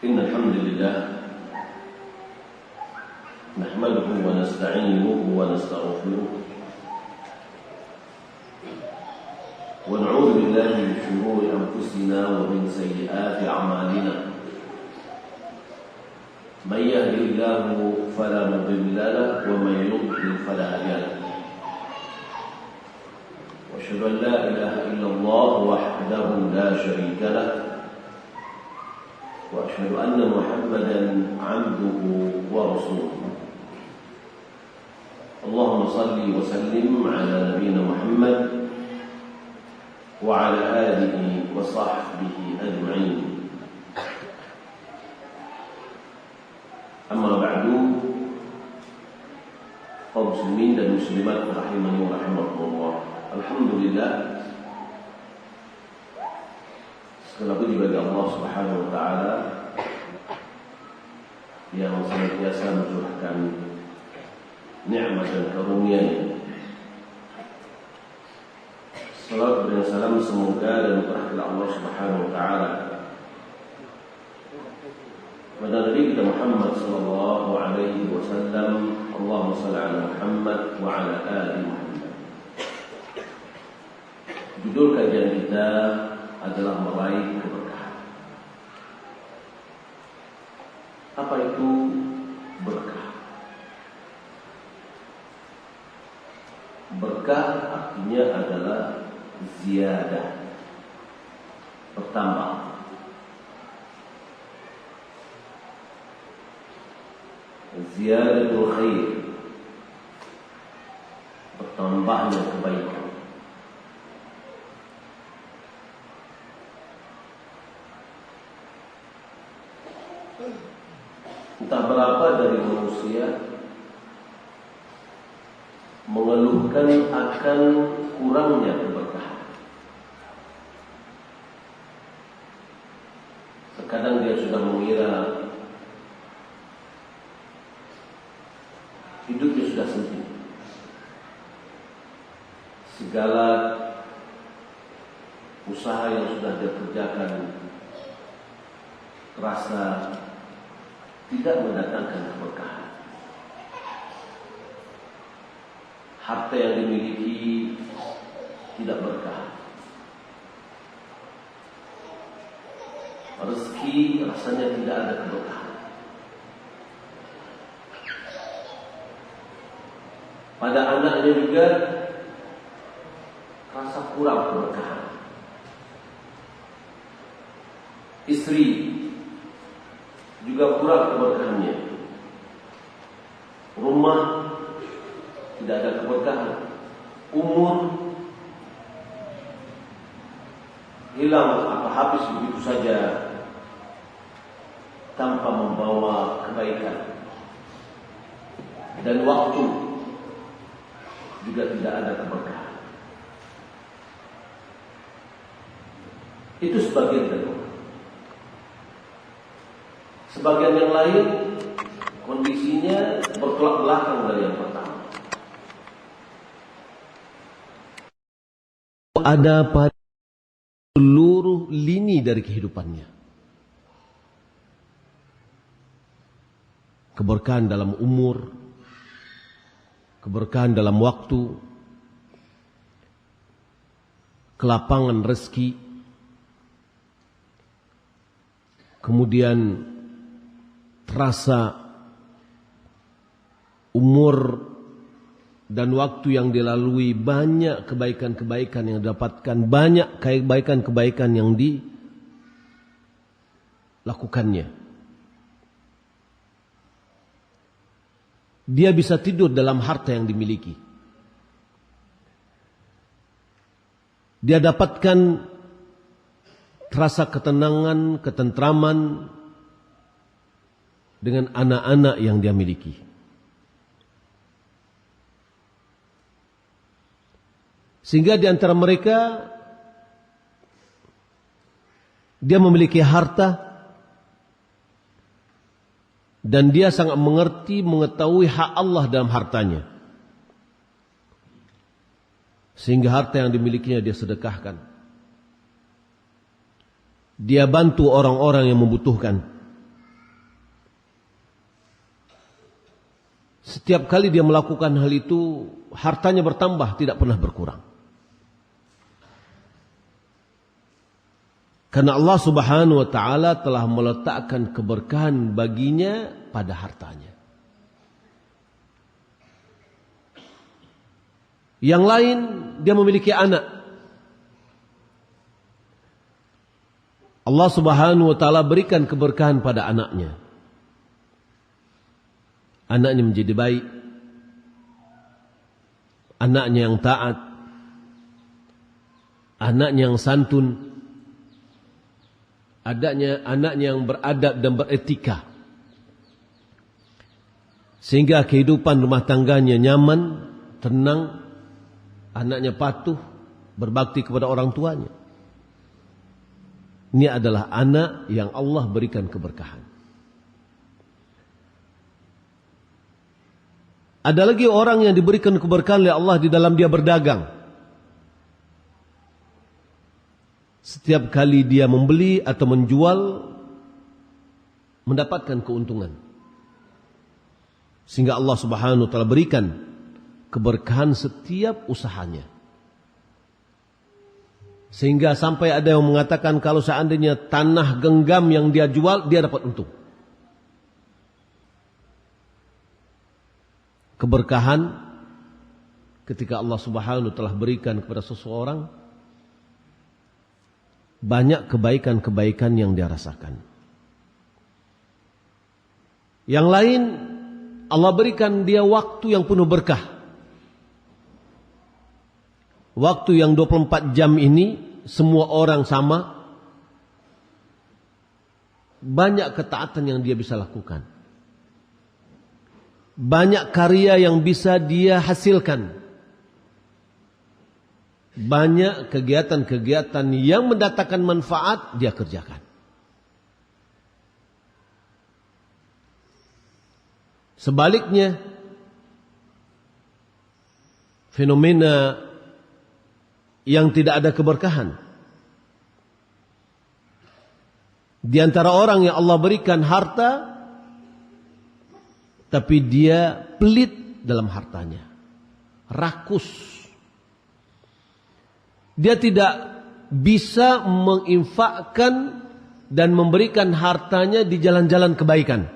إن الحمد لله نحمده ونستعينه ونستغفره ونعوذ بالله من شرور أنفسنا ومن سيئات أعمالنا من يهده الله فلا مضل له ومن يضلل فلا هادي له وأشهد أن لا إله إلا الله وحده لا شريك له وأشهد أن محمدا عبده ورسوله اللهم صل وسلم على نبينا محمد وعلى آله وصحبه أجمعين أما بعد kaum muslimin dan muslimat rahimani wa rahimakumullah. Alhamdulillah, segala puji bagi Allah Subhanahu wa taala yang senantiasa mencurahkan nikmat dan karunia-Nya. Salawat dan salam semoga dan berkah Allah Subhanahu wa taala pada Nabi kita Muhammad sallallahu alaihi wasallam. Allahumma shalli ala Muhammad wa ala ali Muhammad. Judul kajian kita adalah meraih keberkahan. Apa itu berkah? Berkah artinya adalah ziyadah, bertambah. Ziyadatul khair, bertambahnya kebaikan. Entah berapa dari manusia mengeluhkan akan kurangnya keberkahan. Terkadang dia sudah mengira hidupnya sudah sempit. Segala usaha yang sudah dia kerjakan terasa tidak mendatangkan keberkahan. Harta yang dimiliki tidak berkah. Rezeki rasanya tidak ada keberkahan. Pada anaknya juga rasa kurang keberkahan. Istri juga kurang keberkahannya. Rumah tidak ada keberkahan. Umur hilang atau habis begitu saja tanpa membawa kebaikan. Dan waktu juga tidak ada keberkahan. Itu sebagian dari orang. Sebagian yang lain kondisinya bertolak belakang dari yang pertama. Ada pada seluruh lini dari kehidupannya. Keberkahan dalam umur, keberkahan dalam waktu, kelapangan rezeki, kemudian terasa umur dan waktu yang dilalui banyak kebaikan-kebaikan yang didapatkan, banyak kebaikan-kebaikan yang dilakukannya. Dia bisa tidur dalam harta yang dimiliki. Dia dapatkan rasa ketenangan, ketentraman dengan anak-anak yang dia miliki. Sehingga di antara mereka dia memiliki harta dan dia sangat mengerti, mengetahui hak Allah dalam hartanya. Sehingga harta yang dimilikinya dia sedekahkan. Dia bantu orang-orang yang membutuhkan. Setiap kali dia melakukan hal itu, hartanya bertambah, tidak pernah berkurang. Karena Allah Subhanahu wa ta'ala telah meletakkan keberkahan baginya pada hartanya. Yang lain, dia memiliki anak. Allah Subhanahu wa ta'ala berikan keberkahan pada anaknya. Anaknya menjadi baik. Anaknya yang taat. Anaknya yang santun. Anaknya yang beradab dan beretika. Sehingga kehidupan rumah tangganya nyaman, tenang. Anaknya patuh, berbakti kepada orang tuanya. Ini adalah anak yang Allah berikan keberkahan. Ada lagi orang yang diberikan keberkahan oleh Allah di dalam dia berdagang. Setiap kali dia membeli atau menjual, mendapatkan keuntungan. Sehingga Allah Subhanahu wa ta'ala berikan keberkahan setiap usahanya. Sehingga sampai ada yang mengatakan kalau seandainya tanah genggam yang dia jual, dia dapat untung. Keberkahan ketika Allah Subhanahu wa ta'ala berikan kepada seseorang, banyak kebaikan-kebaikan yang dia rasakan. Yang lain, Allah berikan dia waktu yang penuh berkah. Waktu yang 24 jam ini, semua orang sama. Banyak ketaatan yang dia bisa lakukan. Banyak karya yang bisa dia hasilkan. Banyak kegiatan-kegiatan yang mendatangkan manfaat dia kerjakan. Sebaliknya, fenomena yang tidak ada keberkahan. Di antara orang yang Allah berikan harta, tapi dia pelit dalam hartanya. Rakus. Dia tidak bisa menginfakkan dan memberikan hartanya di jalan-jalan kebaikan.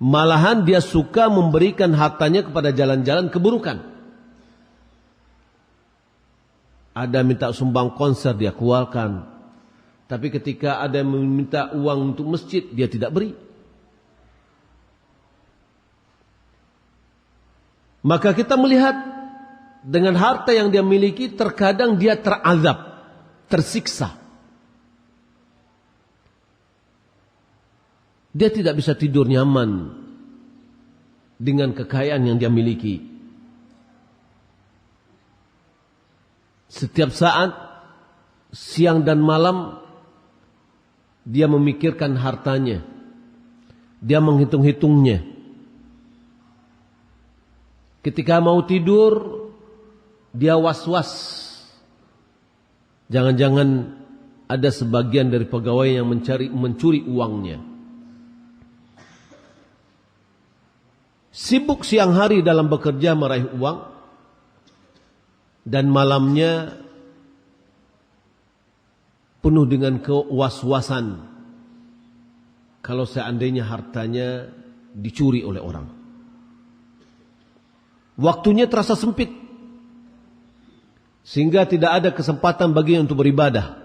Malahan dia suka memberikan hartanya kepada jalan-jalan keburukan. Ada minta sumbang konser, dia keluarkan. Tapi ketika ada yang meminta uang untuk masjid, dia tidak beri. Maka kita melihat dengan harta yang dia miliki, terkadang dia terazab, tersiksa. Dia tidak bisa tidur nyaman dengan kekayaan yang dia miliki. Setiap saat, siang dan malam, dia memikirkan hartanya. Dia menghitung-hitungnya. Ketika mau tidur, dia was-was. Jangan-jangan ada sebagian dari pegawai yang mencuri uangnya. Sibuk siang hari dalam bekerja meraih uang, dan malamnya penuh dengan kewas-wasan kalau seandainya hartanya dicuri oleh orang. Waktunya terasa sempit, sehingga tidak ada kesempatan baginya untuk beribadah.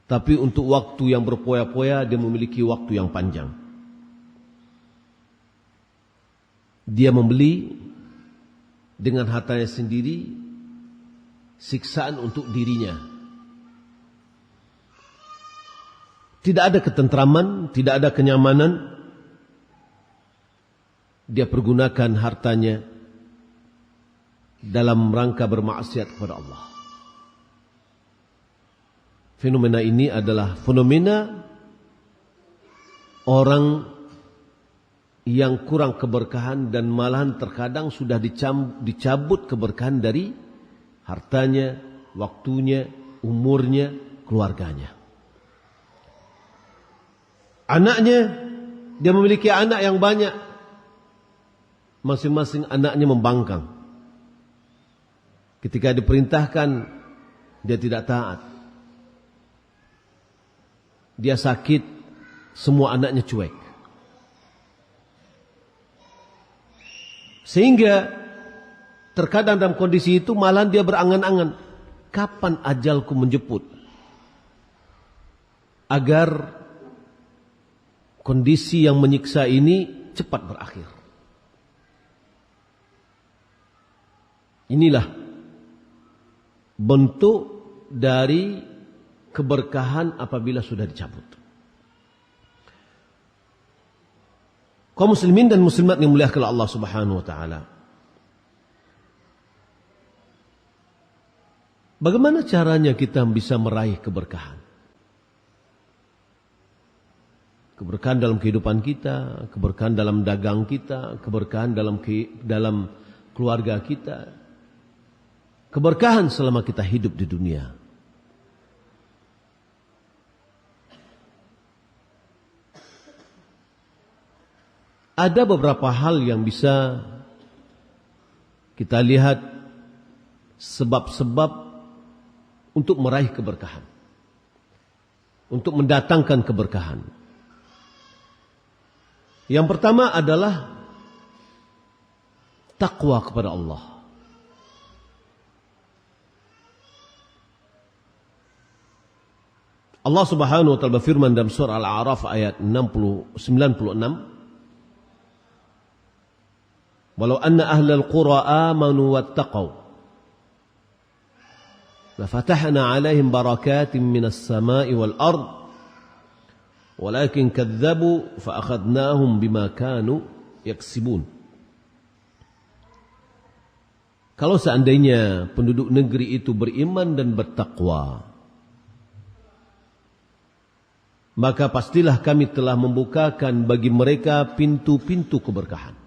Tapi untuk waktu yang berpoya-poya, dia memiliki waktu yang panjang. Dia membeli dengan hartanya sendiri siksaan untuk dirinya. Tidak ada ketentraman, tidak ada kenyamanan. Dia pergunakan hartanya dalam rangka bermaksiat kepada Allah. Fenomena ini adalah fenomena orang yang kurang keberkahan, dan malahan terkadang sudah dicabut keberkahan dari hartanya, waktunya, umurnya, keluarganya. Anaknya Dia memiliki anak yang banyak. Masing-masing anaknya membangkang. Ketika diperintahkan, dia tidak taat. Dia sakit, semua anaknya cuek. Sehingga terkadang dalam kondisi itu malah dia berangan-angan, kapan ajalku menjemput, agar kondisi yang menyiksa ini cepat berakhir. Inilah bentuk dari keberkahan apabila sudah dicabut. Kaum muslimin dan muslimat yang muliakan Allah Subhanahu wa taala. Bagaimana caranya kita bisa meraih keberkahan? Keberkahan dalam kehidupan kita, keberkahan dalam dagang kita, keberkahan dalam keluarga kita, keberkahan selama kita hidup di dunia. Ada beberapa hal yang bisa kita lihat sebab-sebab untuk meraih keberkahan, untuk mendatangkan keberkahan. Yang pertama adalah takwa kepada Allah. Allah Subhanahu wa taala berfirman dalam surah Al-A'raf ayat 96. Walau anna ahlal qura amanu wattaqaw la fatahna 'alaihim barakatin minas sama'i wal ard walakin kadzabu fa akhadnahum bima kanu yaksibun. Kalau seandainya penduduk negeri itu beriman dan bertakwa, maka pastilah kami telah membukakan bagi mereka pintu-pintu keberkahan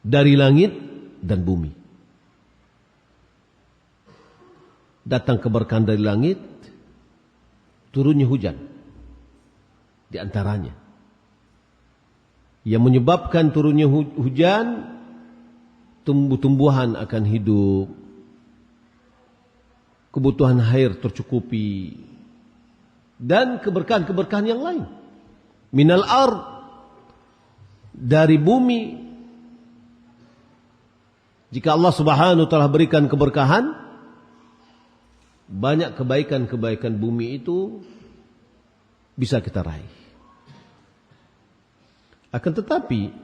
dari langit dan bumi. Datang keberkahan dari langit, turunnya hujan di antaranya. Yang menyebabkan turunnya hujan, tumbuh-tumbuhan akan hidup, kebutuhan air tercukupi, dan keberkahan-keberkahan yang lain. Minal ard, dari bumi. Jika Allah Subhanahu wa taala berikan keberkahan, banyak kebaikan-kebaikan bumi itu bisa kita raih. Akan tetapi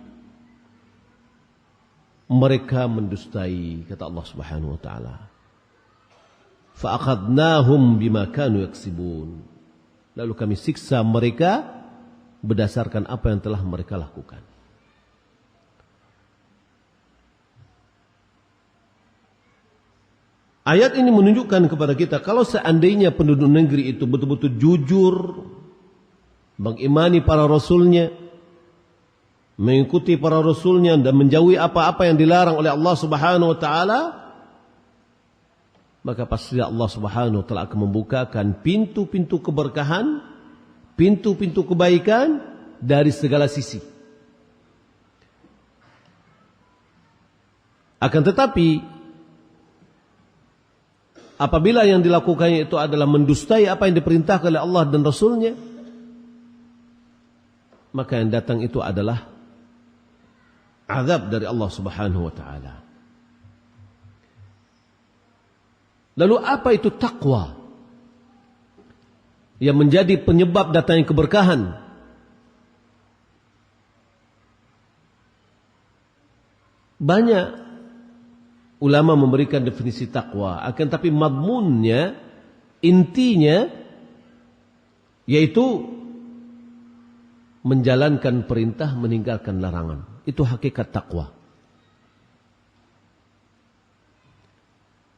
mereka mendustai, kata Allah Subhanahu wa taala. Fa akhadnahum bima kanu yaksibun. Lalu kami siksa mereka berdasarkan apa yang telah mereka lakukan. Ayat ini menunjukkan kepada kita kalau seandainya penduduk negeri itu betul-betul jujur, mengimani para rasulnya, mengikuti para rasulnya dan menjauhi apa-apa yang dilarang oleh Allah Subhanahu wa taala, maka pasti Allah Subhanahu wa taala akan membukakan pintu-pintu keberkahan, pintu-pintu kebaikan dari segala sisi. Akan tetapi apabila yang dilakukannya itu adalah mendustai apa yang diperintahkan oleh Allah dan Rasulnya, maka yang datang itu adalah azab dari Allah Subhanahu wa taala. Lalu apa itu takwa yang menjadi penyebab datangnya keberkahan? Banyak ulama memberikan definisi takwa, akan tapi madmunnya, intinya yaitu menjalankan perintah, meninggalkan larangan. Itu hakikat takwa.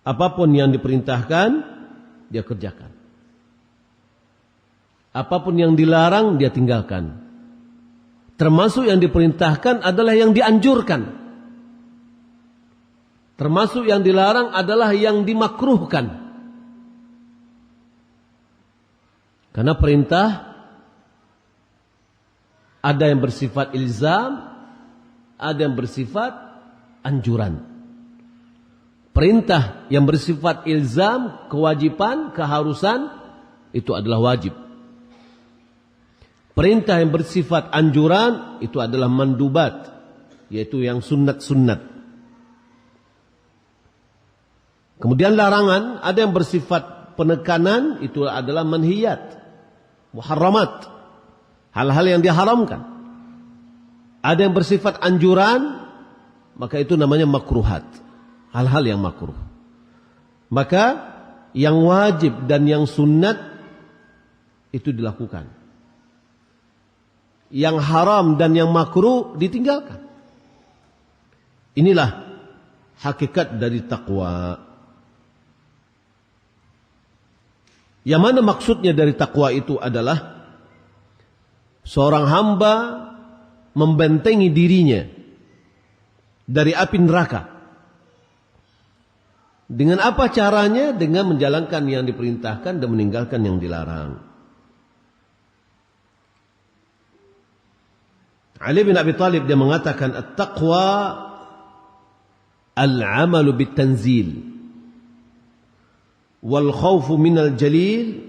Apapun yang diperintahkan, dia kerjakan. Apapun yang dilarang, dia tinggalkan. Termasuk yang diperintahkan adalah yang dianjurkan. Termasuk yang dilarang adalah yang dimakruhkan. Karena perintah Ada yang bersifat ilzam, ada yang bersifat anjuran. Perintah yang bersifat ilzam, kewajiban, keharusan, itu adalah wajib. Perintah yang bersifat anjuran, itu adalah mandubat, yaitu yang sunnat-sunnat. Kemudian larangan, ada yang bersifat penekanan, itu adalah manhiyat, muharramat, hal-hal yang diharamkan. Ada yang bersifat anjuran, maka itu namanya makruhat, hal-hal yang makruh. Maka yang wajib dan yang sunnat itu dilakukan. Yang haram dan yang makruh ditinggalkan. Inilah hakikat dari takwa. Yang mana maksudnya dari takwa itu adalah seorang hamba membentengi dirinya dari api neraka. Dengan apa caranya? Dengan menjalankan yang diperintahkan dan meninggalkan yang dilarang. Ali bin Abi Thalib dia mengatakan at-taqwa al-amalu bit-tanzil wal khawfu minal jalil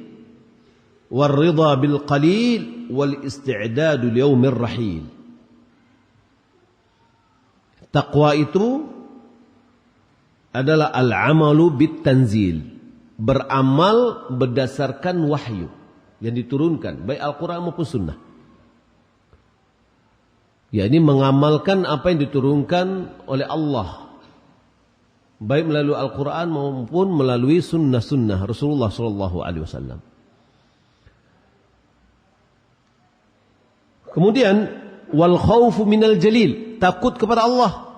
wal ridha bil qalil wal isti'dadu li yaumir rahil. Taqwa itu adalah al-amalu bit-tanzil, beramal berdasarkan wahyu yang diturunkan baik Al-Quran maupun sunnah. yakni mengamalkan apa yang diturunkan oleh Allah, baik melalui Al-Quran maupun melalui sunnah-sunnah Rasulullah SAW. Kemudian wal khawfu minal jalil, takut kepada Allah.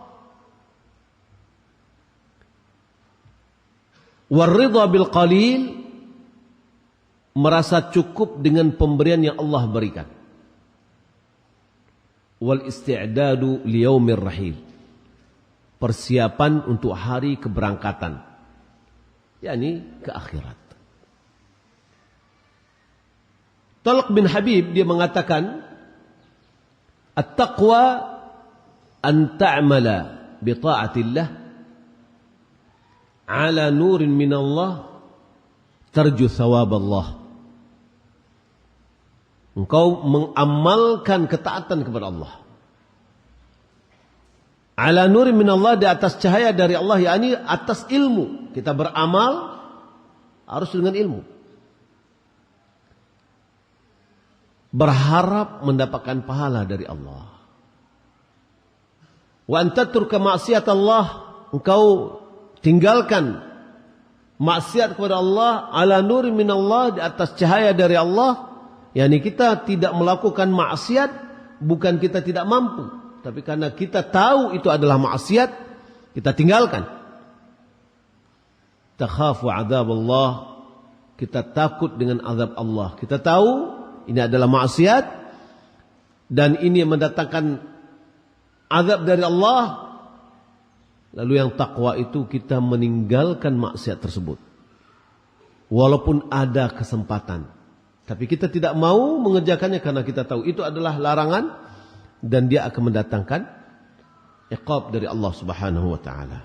War ridha bil qalil, merasa cukup dengan pemberian yang Allah berikan. Wal isti'dadu liyaumir rahil, persiapan untuk hari keberangkatan, yakni ke akhirat. Talq bin Habib dia mengatakan, at-taqwa an ta'mala bi ta'atillah ala nurin minallah tarju thawab Allah. Engkau mengamalkan ketaatan kepada Allah ala nurin minallah, di atas cahaya dari Allah, yakni atas ilmu. Kita beramal harus dengan ilmu, berharap mendapatkan pahala dari Allah. Wa antatruka ma'siyat Allah, engkau tinggalkan maksiat kepada Allah ala nurin minallah, di atas cahaya dari Allah. Yani kita tidak melakukan maksiat bukan kita tidak mampu, tapi karena kita tahu itu adalah maksiat, kita tinggalkan. Takhafu azab Allah, kita takut dengan azab Allah. Kita tahu ini adalah maksiat dan ini yang mendatangkan azab dari Allah. Lalu yang takwa itu kita meninggalkan maksiat tersebut walaupun ada kesempatan, tapi kita tidak mau mengerjakannya karena kita tahu itu adalah larangan dan dia akan mendatangkan iqab dari Allah Subhanahu wa taala.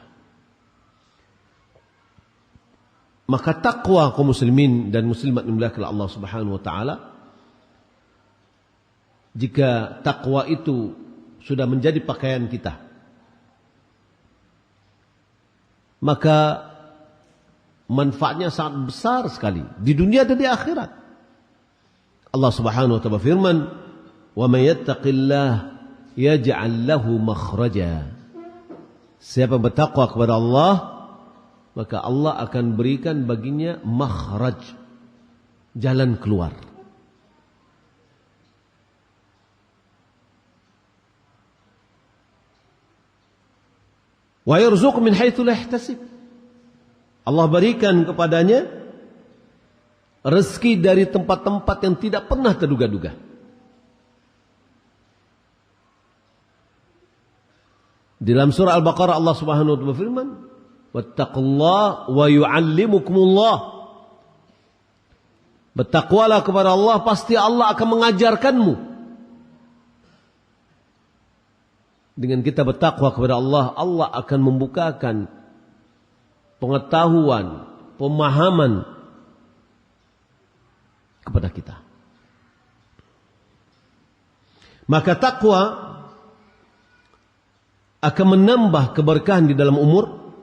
Maka takwa kaum muslimin dan muslimat dimuliakan Allah Subhanahu wa taala, jika takwa itu sudah menjadi pakaian kita, maka manfaatnya sangat besar sekali di dunia dan di akhirat. Allah Subhanahu wa taala firman, "Wa may yattaqillah yaj'al lahu makhraja." Siapa bertakwa kepada Allah, maka Allah akan berikan baginya makhraj, jalan keluar. Wa yarzuq min haitsu la yahtasib. Allah berikan kepadanya rezeki dari tempat-tempat yang tidak pernah terduga-duga. Di dalam surah Al-Baqarah Allah Subhanahu wa taala berfirman, "Wattaqullaha wa yu'allimukumullah." Bertakwalah kepada Allah, pasti Allah akan mengajarkanmu. Dengan kita bertakwa kepada Allah, Allah akan membukakan pengetahuan, pemahaman kepada kita. Maka takwa akan menambah keberkahan di dalam umur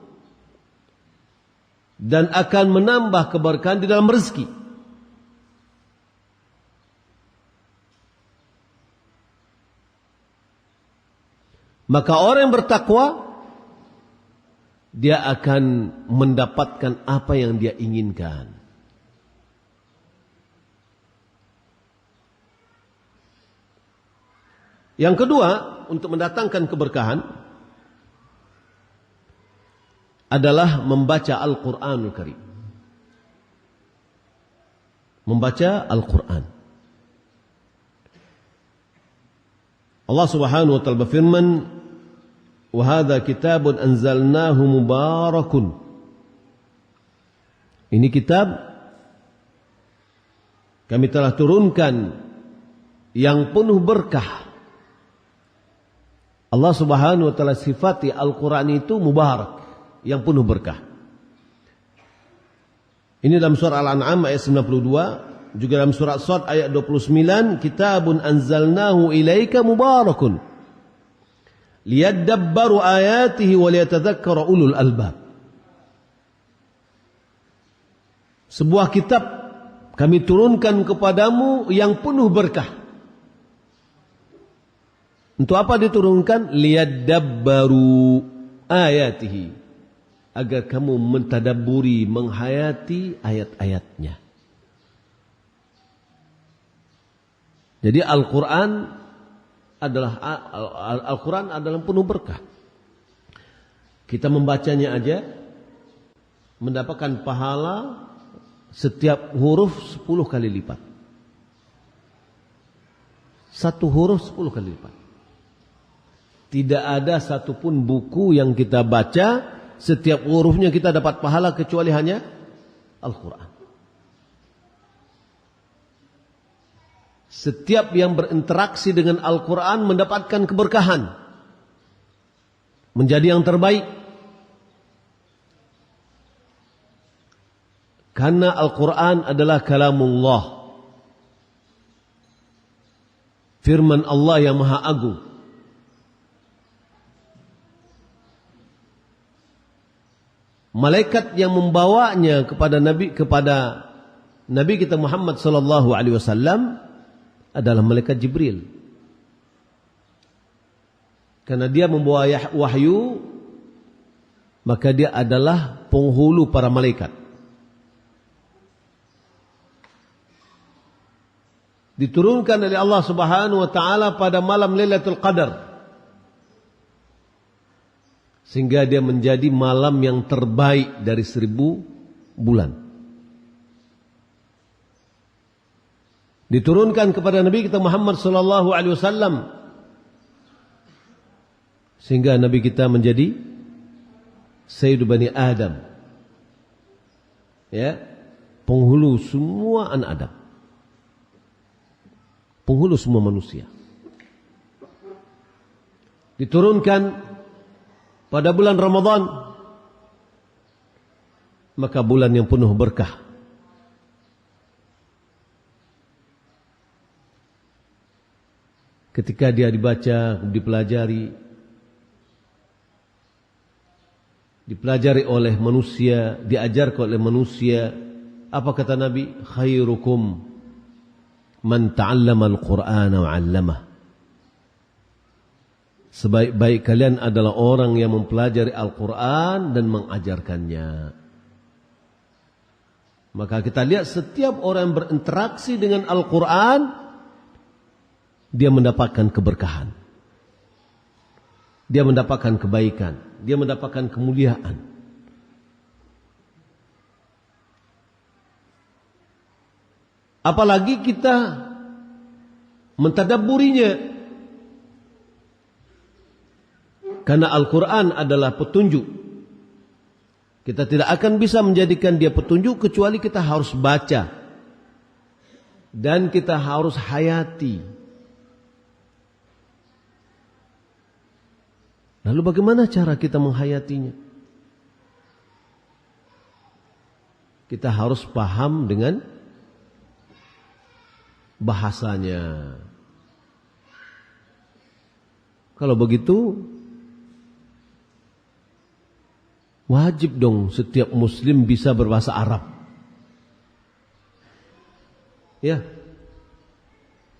dan akan menambah keberkahan di dalam rezeki. Maka orang yang bertakwa, dia akan mendapatkan apa yang dia inginkan. Yang kedua, untuk mendatangkan keberkahan adalah membaca Al-Quranul Karim. Membaca Al-Quran. Allah Subhanahu wa taala berfirman, "Wa hadza kitabun anzalnahu mubarakun." Ini kitab kami telah turunkan yang penuh berkah. Allah Subhanahu wa taala sifati Al-Qur'an itu mubarak, yang penuh berkah. Ini dalam surah Al-An'am ayat 92, juga dalam surah Shad ayat 29, "Kitabun anzalnahu ilaika mubarakun liyadabbaru ayatihi wa liyatadzakkara ulul albab." Sebuah kitab kami turunkan kepadamu yang penuh berkah. Untuk apa diturunkan? Liyadabbaru ayatihi, agar kamu mentadabburi, menghayati ayat-ayatnya. Jadi Al-Quran adalah penuh berkah. Kita membacanya aja mendapatkan pahala setiap huruf 10 kali lipat. Satu huruf 10 kali lipat. Tidak ada satupun buku yang kita baca setiap hurufnya kita dapat pahala kecuali hanya Al-Quran. Setiap yang berinteraksi dengan Al-Quran mendapatkan keberkahan, menjadi yang terbaik. Karena Al-Quran adalah kalamullah, firman Allah yang maha agung. Malaikat yang membawanya kepada Nabi kita Muhammad sallallahu alaihi wasallam adalah malaikat Jibril. Karena dia membawa wahyu, maka dia adalah penghulu para malaikat. Diturunkan oleh Allah Subhanahu wa taala pada malam Lailatul Qadar, sehingga dia menjadi malam yang terbaik dari 1000 bulan. Diturunkan kepada Nabi kita Muhammad sallallahu alaihi wasallam, sehingga Nabi kita menjadi Sayyidu Bani Adam, ya, penghulu semua anak Adam, penghulu semua manusia. Diturunkan pada bulan Ramadan, maka bulan yang penuh berkah. Ketika dia dibaca, dipelajari oleh manusia, diajarkan oleh manusia, apa kata Nabi? Khairukum man ta'allama al-Qur'ana wa 'allamah. Sebaik-baik kalian adalah orang yang mempelajari Al-Quran dan mengajarkannya. Maka kita lihat setiap orang yang berinteraksi dengan Al-Quran, dia mendapatkan keberkahan, dia mendapatkan kebaikan, dia mendapatkan kemuliaan. Apalagi kita mentadabburinya, karena Al-Quran adalah petunjuk. Kita tidak akan bisa menjadikan dia petunjuk kecuali kita harus baca dan kita harus hayati. Lalu bagaimana cara kita menghayatinya? Kita harus paham dengan bahasanya. Kalau begitu, wajib dong setiap muslim bisa berbahasa Arab. Ya.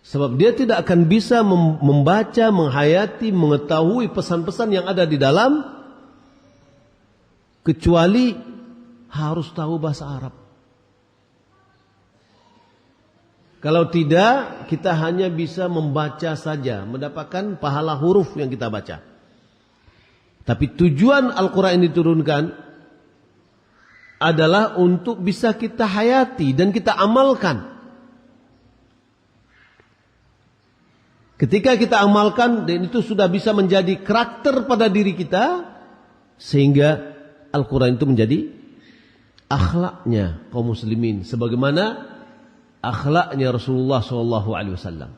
Sebab dia tidak akan bisa membaca, menghayati, mengetahui pesan-pesan yang ada di dalam kecuali harus tahu bahasa Arab. Kalau tidak, kita hanya bisa membaca saja, mendapatkan pahala huruf yang kita baca. Tapi tujuan Al-Quran ini diturunkan adalah untuk bisa kita hayati dan kita amalkan. Ketika kita amalkan dan itu sudah bisa menjadi karakter pada diri kita, sehingga Al-Quran itu menjadi akhlaknya kaum muslimin, sebagaimana akhlaknya Rasulullah SAW.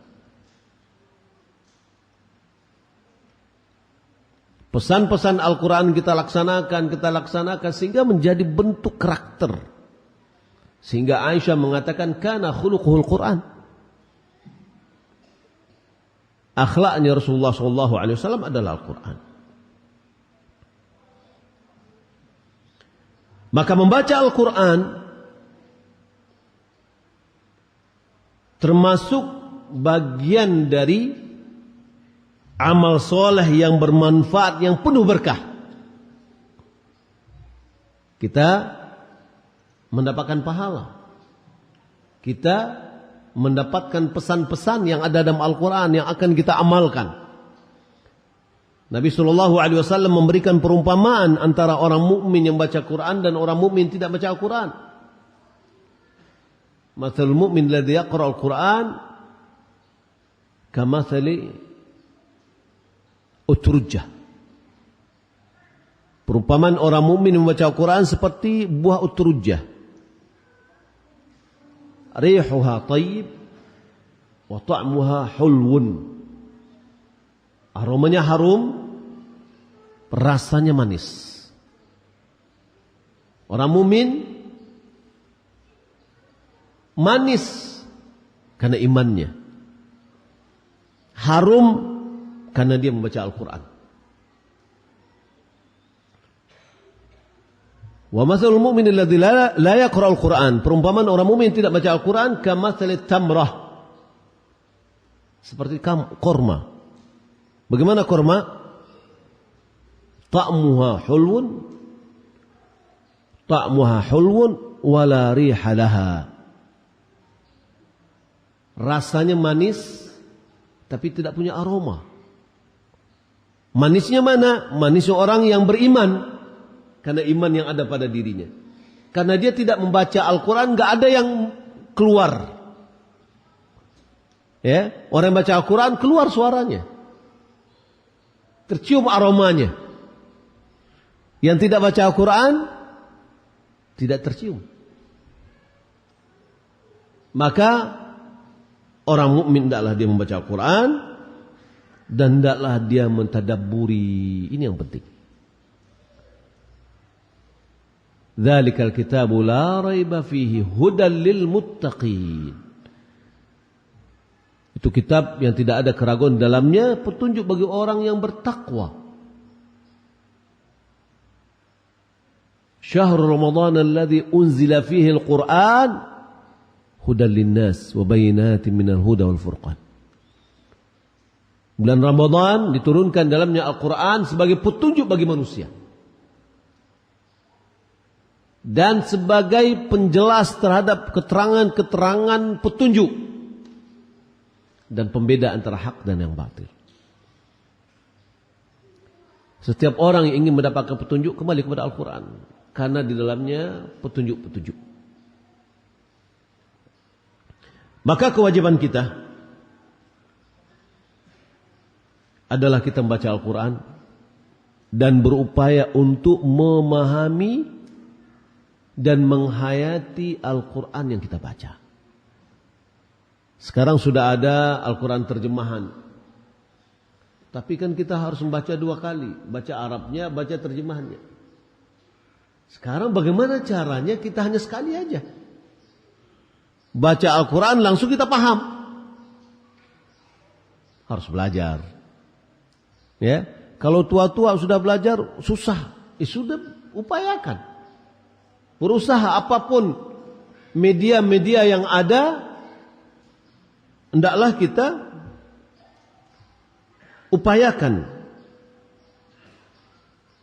Pesan-pesan Al-Quran kita laksanakan sehingga menjadi bentuk karakter. Sehingga Aisyah mengatakan kana khuluquhul Quran. Akhlaknya Rasulullah SAW adalah Al-Quran. Maka membaca Al-Quran termasuk bagian dari amal soleh yang bermanfaat, yang penuh berkah. Kita mendapatkan pahala. Kita mendapatkan pesan-pesan yang ada dalam Al-Quran yang akan kita amalkan. Nabi SAW memberikan perumpamaan antara orang mukmin yang baca Quran dan orang mukmin tidak baca Al-Quran. Mathalul mu'min alladhi yaqra'ul Quran kamathali utrujah. Perumpamaan orang mukmin yang membaca Al-Quran seperti buah utrujah. Rihuha tayyib wa ta'muha hulwun. Aromanya harum, rasanya manis. Orang mukmin manis karena imannya, harum karena dia membaca Al-Quran. Wa mathalul mu'min alladzi la yaqra'ul Qur'an. Perumpamaan orang mukmin tidak baca Al-Quran kamathalit tamrah. Seperti korma. Bagaimana korma? Ta'muha hulwun wala riha laha. Rasanya manis tapi tidak punya aroma. Manisnya mana? Manisnya orang yang beriman. Karena iman yang ada pada dirinya. Karena dia tidak membaca Al-Quran, gak ada yang keluar. Ya, orang yang baca Al-Quran keluar suaranya. Tercium aromanya. Yang tidak baca Al-Quran tidak tercium. Maka orang mukmin hendaklah dia membaca Al-Quran dan hendaklah dia mentadabburi. Ini yang penting. Dzalikal kitabu la raiba fihi hudal lil muttaqin. Itu kitab yang tidak ada keraguan dalamnya, petunjuk bagi orang yang bertakwa. Syahrul Ramadan alladzi unzila fihi al-Qur'an hudal linnas wa bayyinatin minal huda wal furqan. Bulan Ramadan diturunkan dalamnya Al-Quran sebagai petunjuk bagi manusia. Dan sebagai penjelas terhadap keterangan-keterangan petunjuk dan pembeda antara hak dan yang batil. Setiap orang yang ingin mendapatkan petunjuk kembali kepada Al-Quran, karena di dalamnya petunjuk-petunjuk. Maka kewajiban kita adalah kita membaca Al-Quran dan berupaya untuk memahami dan menghayati Al-Quran yang kita baca. Sekarang sudah ada Al-Quran terjemahan. Tapi kan kita harus membaca 2 kali, baca Arabnya, baca terjemahannya. Sekarang bagaimana caranya kita hanya sekali aja. Baca Al-Quran langsung kita paham. Harus belajar. Ya, kalau tua-tua sudah belajar susah. Sudah upayakan. Berusaha apapun media-media yang ada, hendaklah kita upayakan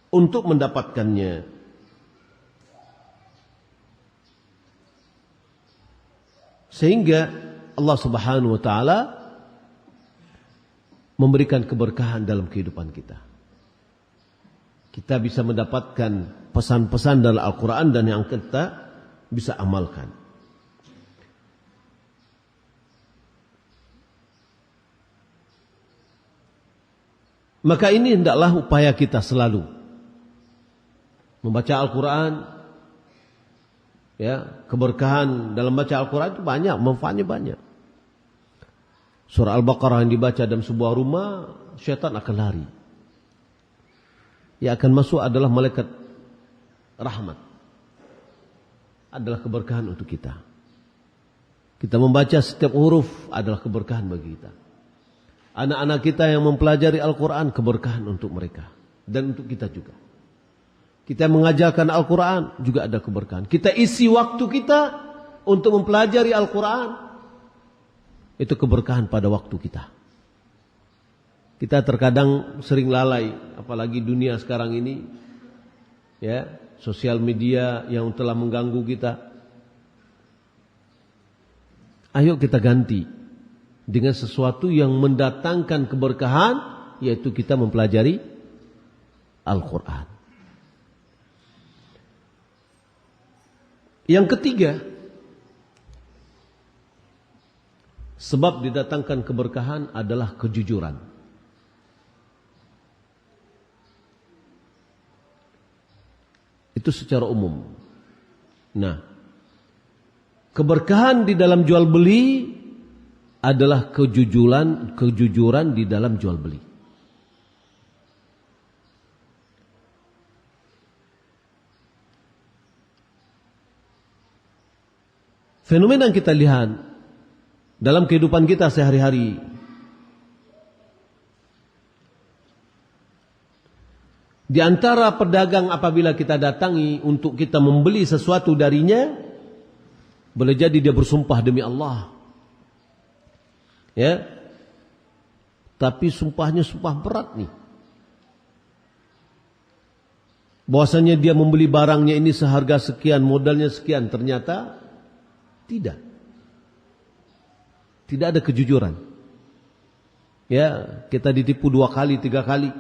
untuk mendapatkannya. Sehingga Allah Subhanahu wa taala memberikan keberkahan dalam kehidupan kita. Kita bisa mendapatkan pesan-pesan dalam Al-Quran dan yang kita bisa amalkan. Maka ini hendaklah upaya kita selalu membaca Al-Quran. Ya, keberkahan dalam baca Al-Quran itu banyak, manfaatnya banyak. Surah Al-Baqarah yang dibaca dalam sebuah rumah, syaitan akan lari. Yang akan masuk adalah malaikat rahmat. Adalah keberkahan untuk kita. Kita membaca setiap huruf adalah keberkahan bagi kita. Anak-anak kita yang mempelajari Al-Quran, keberkahan untuk mereka. Dan untuk kita juga. Kita mengajarkan Al-Quran, juga ada keberkahan. Kita isi waktu kita untuk mempelajari Al-Quran. Itu keberkahan pada waktu kita. Kita terkadang sering lalai, apalagi dunia sekarang ini. Ya, sosial media yang telah mengganggu kita. Ayo kita ganti dengan sesuatu yang mendatangkan keberkahan, yaitu kita mempelajari Al-Quran. Yang ketiga, sebab didatangkan keberkahan adalah kejujuran. Itu secara umum. Nah, keberkahan di dalam jual beli adalah kejujuran di dalam jual beli. Fenomena yang kita lihat dalam kehidupan kita sehari-hari, di antara pedagang apabila kita datangi untuk kita membeli sesuatu darinya, boleh jadi dia bersumpah demi Allah. Ya. Tapi sumpahnya sumpah berat nih. Bahwasanya dia membeli barangnya ini seharga sekian, modalnya sekian, ternyata tidak. Tidak ada kejujuran. Ya, kita ditipu 2 kali, 3 kali.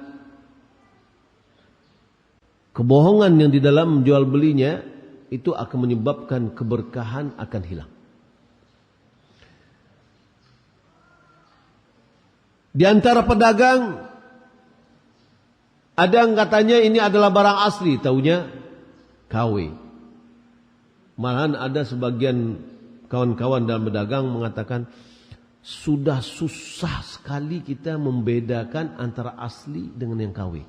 Kebohongan yang di dalam jual belinya itu akan menyebabkan keberkahan akan hilang. Di antara pedagang ada yang katanya ini adalah barang asli, taunya KW. Malahan ada sebagian kawan-kawan dalam berdagang mengatakan sudah susah sekali kita membedakan antara asli dengan yang KW.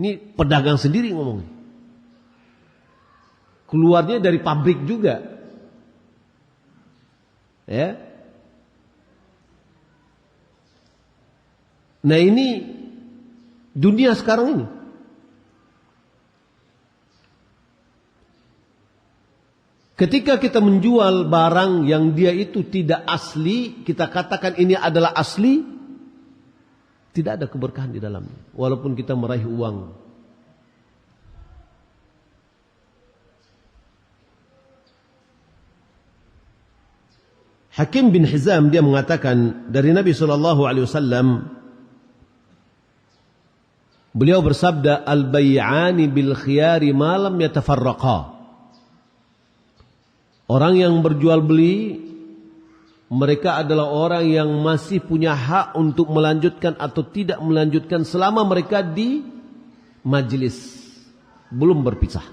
Ini pedagang sendiri ngomongnya. Keluarnya dari pabrik juga. Ya. Nah ini dunia sekarang ini. Ketika kita menjual barang yang dia itu tidak asli, kita katakan ini adalah asli, tidak ada keberkahan di dalamnya. Walaupun kita meraih uang. Hakim bin Hizam dia mengatakan dari Nabi SAW, beliau bersabda, al-bay'ani bil khiyari ma lam yatafarraqa. Orang yang berjual beli, mereka adalah orang yang masih punya hak untuk melanjutkan atau tidak melanjutkan selama mereka di majelis, belum berpisah.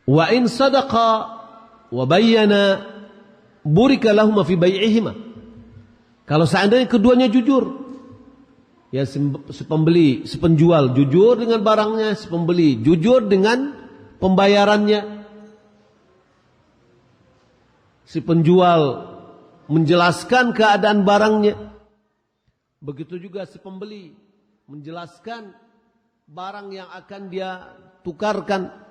Wa in sadaqa wa bayyana burika lahum fi bai'ihima. Kalau seandainya keduanya jujur, ya si pembeli, si penjual jujur dengan barangnya, si pembeli jujur dengan pembayarannya. Si penjual menjelaskan keadaan barangnya. Begitu juga si pembeli menjelaskan barang yang akan dia tukarkan.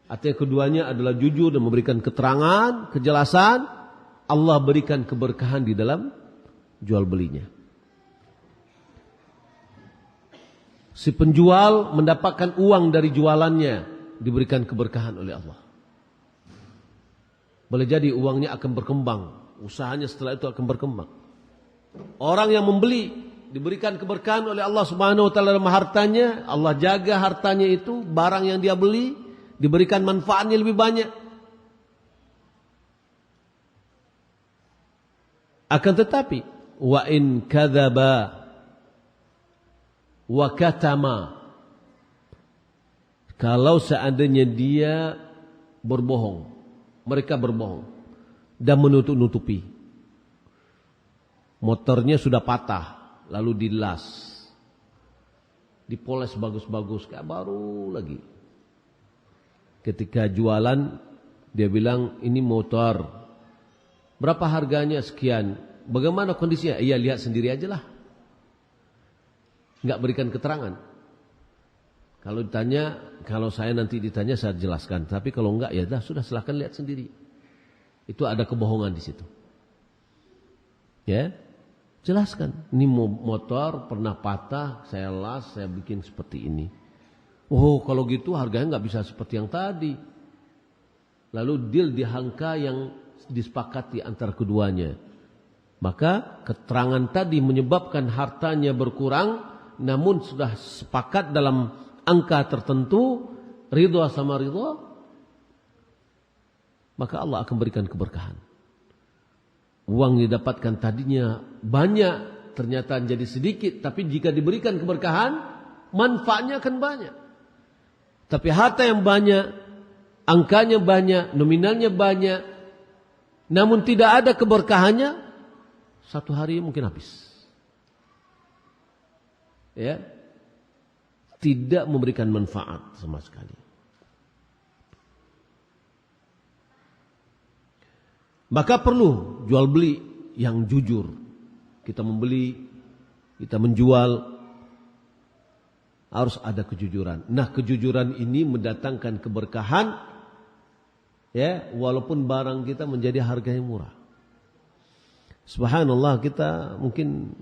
Artinya keduanya adalah jujur dan memberikan keterangan, kejelasan. Allah berikan keberkahan di dalam jual belinya. Si penjual mendapatkan uang dari jualannya, diberikan keberkahan oleh Allah. Boleh jadi uangnya akan berkembang, usahanya setelah itu akan berkembang. Orang yang membeli diberikan keberkahan oleh Allah Subhanahu wa taala dalam hartanya, Allah jaga hartanya itu, barang yang dia beli diberikan manfaatnya lebih banyak. Akan tetapi wa in kadzaba wa katama, kalau seandainya dia berbohong, mereka berbohong dan menutup-nutupi. Motornya sudah patah, lalu dilas, dipoles bagus-bagus, kayak baru lagi. Ketika jualan, dia bilang ini motor, berapa harganya? Sekian. Bagaimana kondisinya? Iya, lihat sendiri aja lah. Enggak berikan keterangan. Kalau ditanya, kalau saya nanti ditanya saya jelaskan. Tapi kalau enggak, ya sudah silahkan lihat sendiri. Itu ada kebohongan di situ. Ya, jelaskan. Ini motor pernah patah, saya las, saya bikin seperti ini. Oh, kalau gitu harganya enggak bisa seperti yang tadi. Lalu deal di angka yang disepakati antara keduanya. Maka keterangan tadi menyebabkan hartanya berkurang, namun sudah sepakat dalam angka tertentu, ridha sama ridha, maka Allah akan berikan keberkahan. Uang yang didapatkan tadinya banyak, ternyata jadi sedikit, tapi jika diberikan keberkahan, manfaatnya akan banyak. Tapi harta yang banyak, angkanya banyak, nominalnya banyak, namun tidak ada keberkahannya, satu hari mungkin habis. Ya, tidak memberikan manfaat sama sekali. Maka perlu jual beli yang jujur. Kita membeli, kita menjual, harus ada kejujuran. Nah, kejujuran ini mendatangkan keberkahan, ya, walaupun barang kita menjadi harga yang murah. Subhanallah, kita mungkin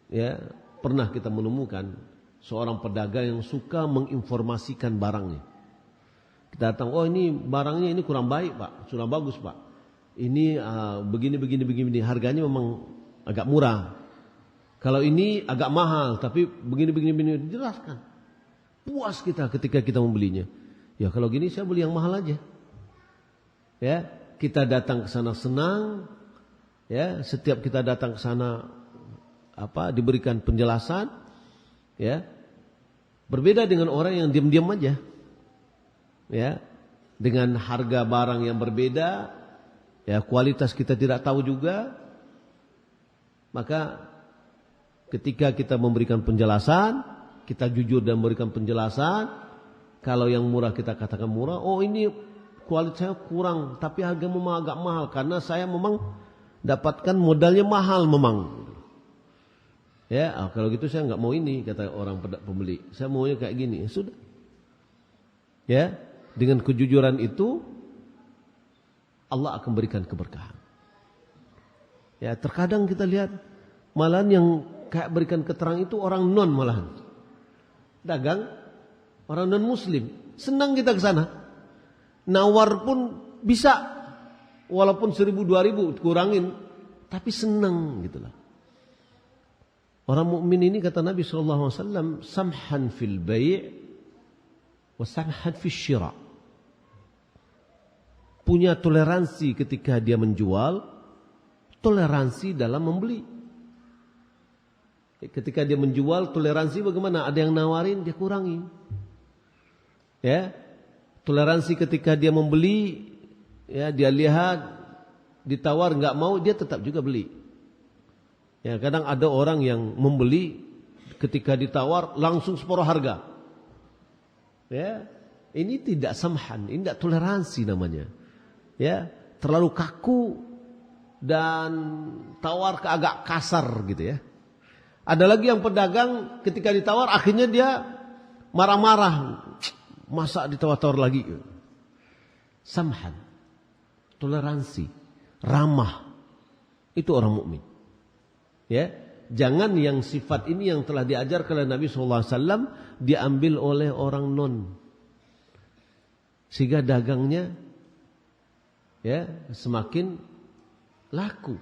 ya pernah kita menemukan seorang pedagang yang suka menginformasikan barangnya. Kita datang, oh ini barangnya ini kurang baik pak, sudah bagus pak. Ini begini, harganya memang agak murah. Kalau ini agak mahal, tapi begini, dijelaskan. Puas kita ketika kita membelinya. Ya kalau gini saya beli yang mahal aja. Ya, kita datang ke sana senang. Ya, setiap kita datang ke sana diberikan penjelasan, ya. Berbeda dengan orang yang diam-diam aja. Ya, dengan harga barang yang berbeda, ya, kualitas kita tidak tahu juga. Maka ketika kita memberikan penjelasan, kita jujur dan memberikan penjelasan, kalau yang murah kita katakan murah, oh ini kualitasnya kurang, tapi harga memang agak mahal karena saya memang dapatkan modalnya mahal memang. Ya, kalau gitu saya nggak mau ini, kata orang pembeli. Saya maunya kayak gini. Ya, sudah. Ya, dengan kejujuran itu Allah akan berikan keberkahan. Ya, terkadang kita lihat malahan yang kayak berikan keterangan itu orang non malahan. Dagang, orang non muslim. Senang kita ke sana. Nawar pun bisa. Walaupun 1.000 2.000 kurangin, tapi senang gitulah. Orang mukmin ini kata Nabi SAW, samhan fil bai' wa samhan fil syira. Punya toleransi ketika dia menjual, toleransi dalam membeli. Ketika dia menjual, toleransi bagaimana? Ada yang nawarin, dia kurangi. Ya, Toleransi ketika dia membeli, ya dia lihat, ditawar nggak mau, dia tetap juga beli. Ya, kadang ada orang yang membeli ketika ditawar langsung separuh harga. Ya, ini tidak samhan, ini tidak toleransi namanya. Ya, terlalu kaku dan tawar ke agak kasar gitu ya. Ada lagi yang pedagang ketika ditawar akhirnya dia marah-marah. Masa ditawar-tawar lagi? Samhan, toleransi, ramah. Itu orang mukmin. Ya, jangan yang sifat ini yang telah diajarkan oleh Nabi SAW diambil oleh orang non, sehingga dagangnya ya semakin laku.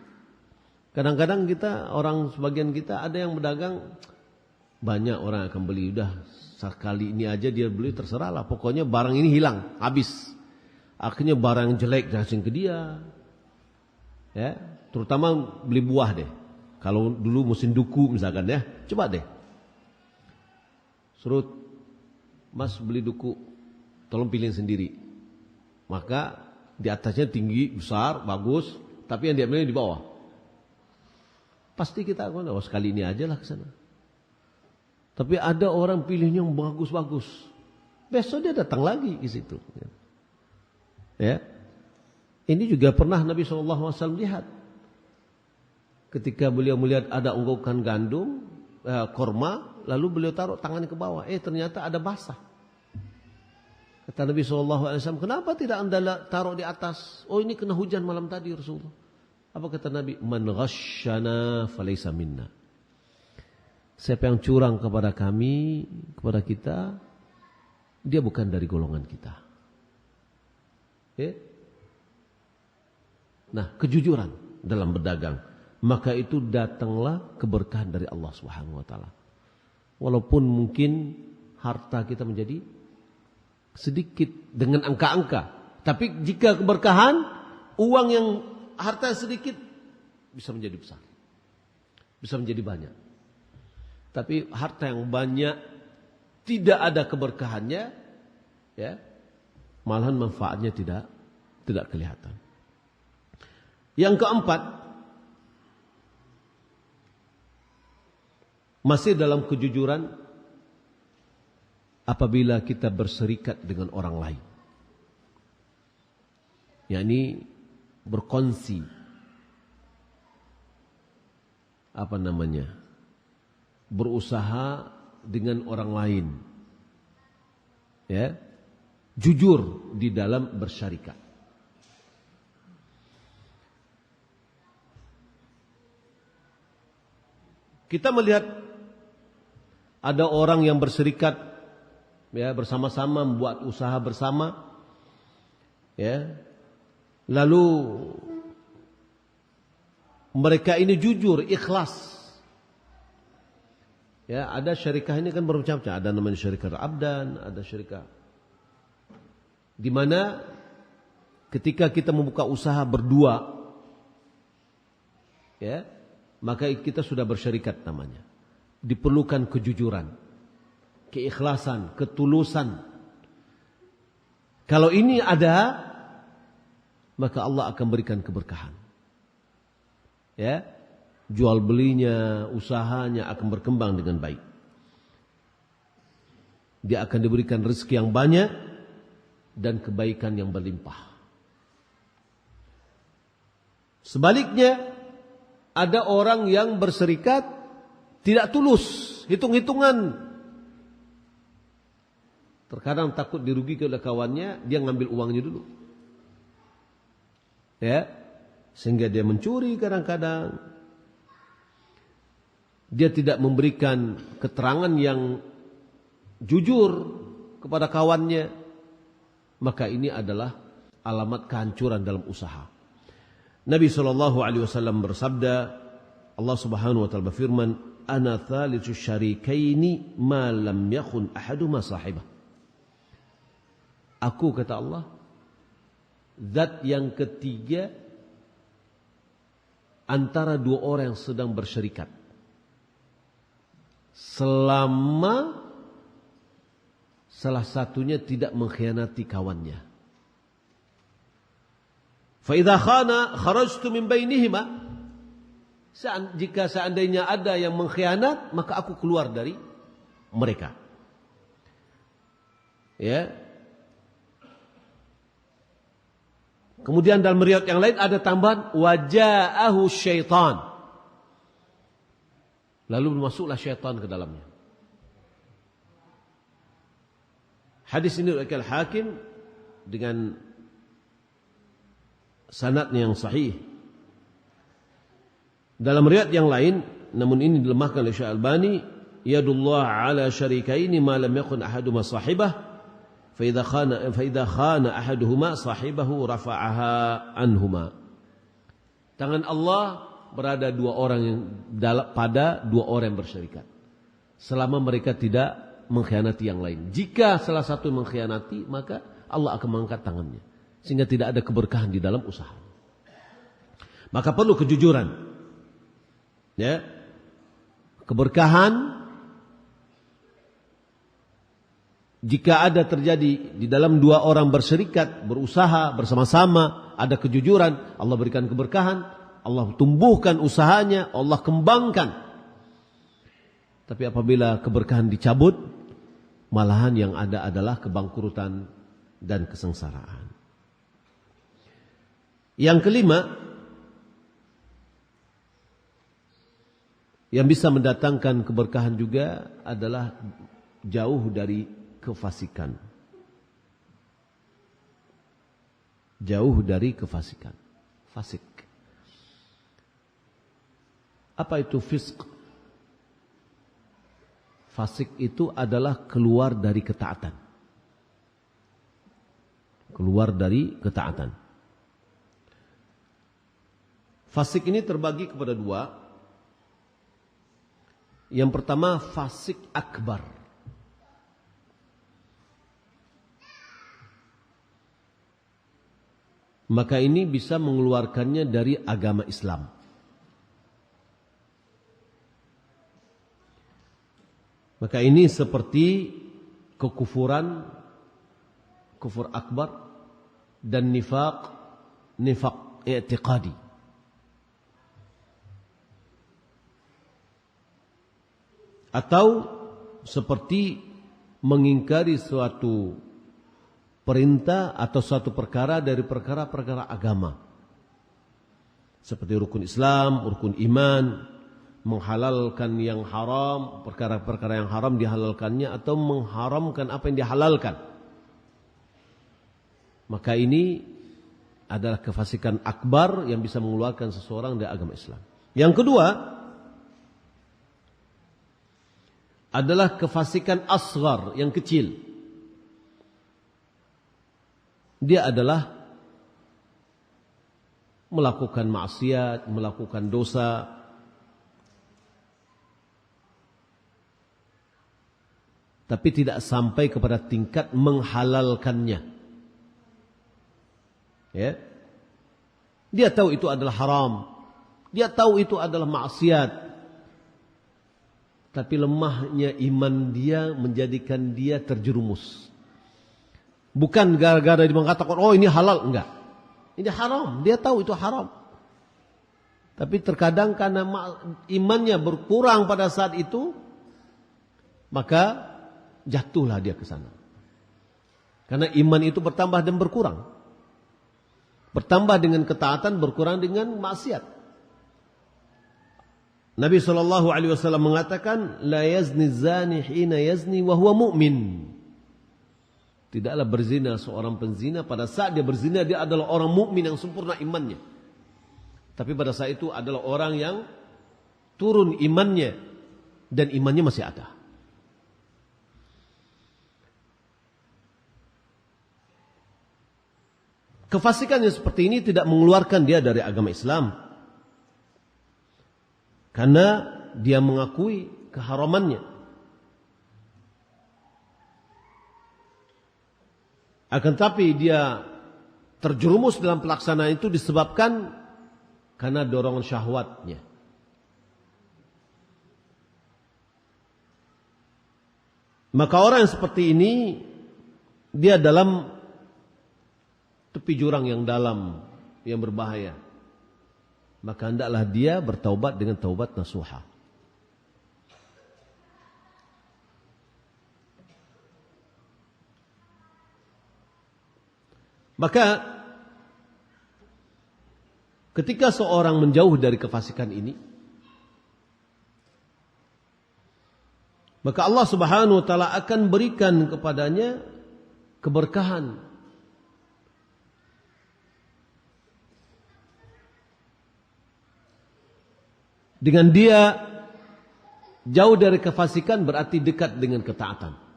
Kadang-kadang kita sebagian kita ada yang berdagang, banyak orang akan beli, udah sekali ini aja dia beli, terserahlah, pokoknya barang ini hilang, habis. Akhirnya barang yang jelek dikasih ke dia. Ya, terutama beli buah deh. Kalau dulu musim duku misalkan ya, coba deh. Suruh Mas beli duku, tolong pilih sendiri. Maka di atasnya tinggi, besar, bagus, tapi yang diambilnya di bawah. Pasti kita akan, sekali ini aja lah ke sana. Tapi ada orang pilihnya yang bagus-bagus. Besok dia datang lagi ke situ. Ya. Ini juga pernah Nabi SAW lihat. Ketika beliau melihat ada unggokan gandum, korma, lalu beliau taruh tangannya ke bawah. Ternyata ada basah. Kata Nabi SAW, kenapa tidak Anda taruh di atas? Oh, ini kena hujan malam tadi Rasulullah. Apa kata Nabi? Man ghasyana falaysa minna. Siapa yang curang kepada kami, kepada kita, dia bukan dari golongan kita. Nah, kejujuran dalam berdagang, maka itu datanglah keberkahan dari Allah Subhanahu wa taala. Walaupun mungkin harta kita menjadi sedikit dengan angka-angka, tapi jika keberkahan, uang yang harta sedikit bisa menjadi besar, bisa menjadi banyak. Tapi harta yang banyak tidak ada keberkahannya, ya, malahan manfaatnya tidak kelihatan. Yang keempat, masih dalam kejujuran apabila kita berserikat dengan orang lain, yakni berkongsi berusaha dengan orang lain, ya, jujur di dalam bersyarikat. Kita melihat ada orang yang berserikat, ya, bersama-sama membuat usaha bersama, ya. Lalu mereka ini jujur, ikhlas. Ya, ada syarikah ini kan bermacam-macam, ada namanya syarikah abdan, ada syarikah di mana ketika kita membuka usaha berdua, ya, maka kita sudah bersyarikat namanya. Diperlukan kejujuran, keikhlasan, ketulusan. Kalau ini ada, maka Allah akan berikan keberkahan. Ya, jual belinya, usahanya akan berkembang dengan baik. Dia akan diberikan rezeki yang banyak dan kebaikan yang berlimpah. Sebaliknya, ada orang yang berserikat tidak tulus, hitung-hitungan. Terkadang takut dirugikan oleh kawannya, dia ngambil uangnya dulu. Ya, sehingga dia mencuri kadang-kadang. Dia tidak memberikan keterangan yang jujur kepada kawannya. Maka ini adalah alamat kehancuran dalam usaha. Nabi SAW bersabda, Allah Subhanahu wa taala berfirman, "Ana thalitsu syarikaini ma lam yakhun ahaduma sahibah." Aku, kata Allah, zat yang ketiga antara dua orang yang sedang bersyarikat, selama salah satunya tidak mengkhianati kawannya. Fa idza khana kharajtu min bainihima. Jika seandainya ada yang mengkhianat, maka aku keluar dari mereka. Ya. Kemudian dalam riwayat yang lain ada tambahan waja'ahu syaitan. Lalu masuklah syaitan ke dalamnya. Hadis ini diriwayatkan Hakim dengan sanadnya yang sahih. Dalam riwayat yang lain, namun ini dilemahkan oleh Syekh Albani, yadullah ala syarikaini ma lam yakun ahaduhuma sahibah. فإذا خان أحدهما صاحبه رفعها عنهما. Tangan Allah berada pada dua orang yang bersyarikat. Selama mereka tidak mengkhianati yang lain. Jika salah satu mengkhianati, maka Allah akan mengangkat tangannya. Sehingga tidak ada keberkahan di dalam usaha. Maka perlu kejujuran. Ya. Keberkahan jika ada terjadi di dalam dua orang berserikat, berusaha bersama-sama, ada kejujuran, Allah berikan keberkahan, Allah tumbuhkan usahanya, Allah kembangkan. Tapi apabila keberkahan dicabut, malahan yang ada adalah kebangkrutan dan kesengsaraan. Yang kelima, yang bisa mendatangkan keberkahan juga adalah jauh dari kefasikan. Jauh dari kefasikan. Fasik. Apa itu fisq? Fasik itu adalah keluar dari ketaatan. Keluar dari ketaatan. Fasik ini terbagi kepada dua. Yang pertama fasik akbar. Maka ini bisa mengeluarkannya dari agama Islam. Maka ini seperti kekufuran, kufur akbar, dan nifaq i'tiqadi. Atau seperti mengingkari suatu perintah atau suatu perkara dari perkara-perkara agama. Seperti rukun Islam, rukun iman, menghalalkan yang haram, perkara-perkara yang haram dihalalkannya atau mengharamkan apa yang dihalalkan. Maka ini adalah kefasikan akbar yang bisa mengeluarkan seseorang dari agama Islam. Yang kedua adalah kefasikan asghar, yang kecil. Dia adalah melakukan maksiat, melakukan dosa, tapi tidak sampai kepada tingkat menghalalkannya. Ya. Dia tahu itu adalah haram, dia tahu itu adalah maksiat, tapi lemahnya iman dia menjadikan dia terjerumus. Bukan gara-gara dia mengatakan, oh ini halal. Enggak. Ini haram. Dia tahu itu haram. Tapi terkadang karena imannya berkurang pada saat itu, maka jatuhlah dia ke sana. Karena iman itu bertambah dan berkurang. Bertambah dengan ketaatan, berkurang dengan maksiat. Nabi SAW mengatakan, la yazni zani hina yazni wa huwa mu'min. Tidaklah berzina seorang penzina pada saat dia berzina dia adalah orang mukmin yang sempurna imannya. Tapi pada saat itu adalah orang yang turun imannya dan imannya masih ada. Kefasikan yang seperti ini tidak mengeluarkan dia dari agama Islam. Karena dia mengakui keharamannya. Akan tapi dia terjerumus dalam pelaksanaan itu disebabkan karena dorongan syahwatnya. Maka orang yang seperti ini, dia dalam tepi jurang yang dalam, yang berbahaya. Maka hendaklah dia bertaubat dengan taubat nasuha. Maka ketika seorang menjauh dari kefasikan ini, maka Allah Subhanahu wa taala akan berikan kepadanya keberkahan. Dengan dia jauh dari kefasikan berarti dekat dengan ketaatan.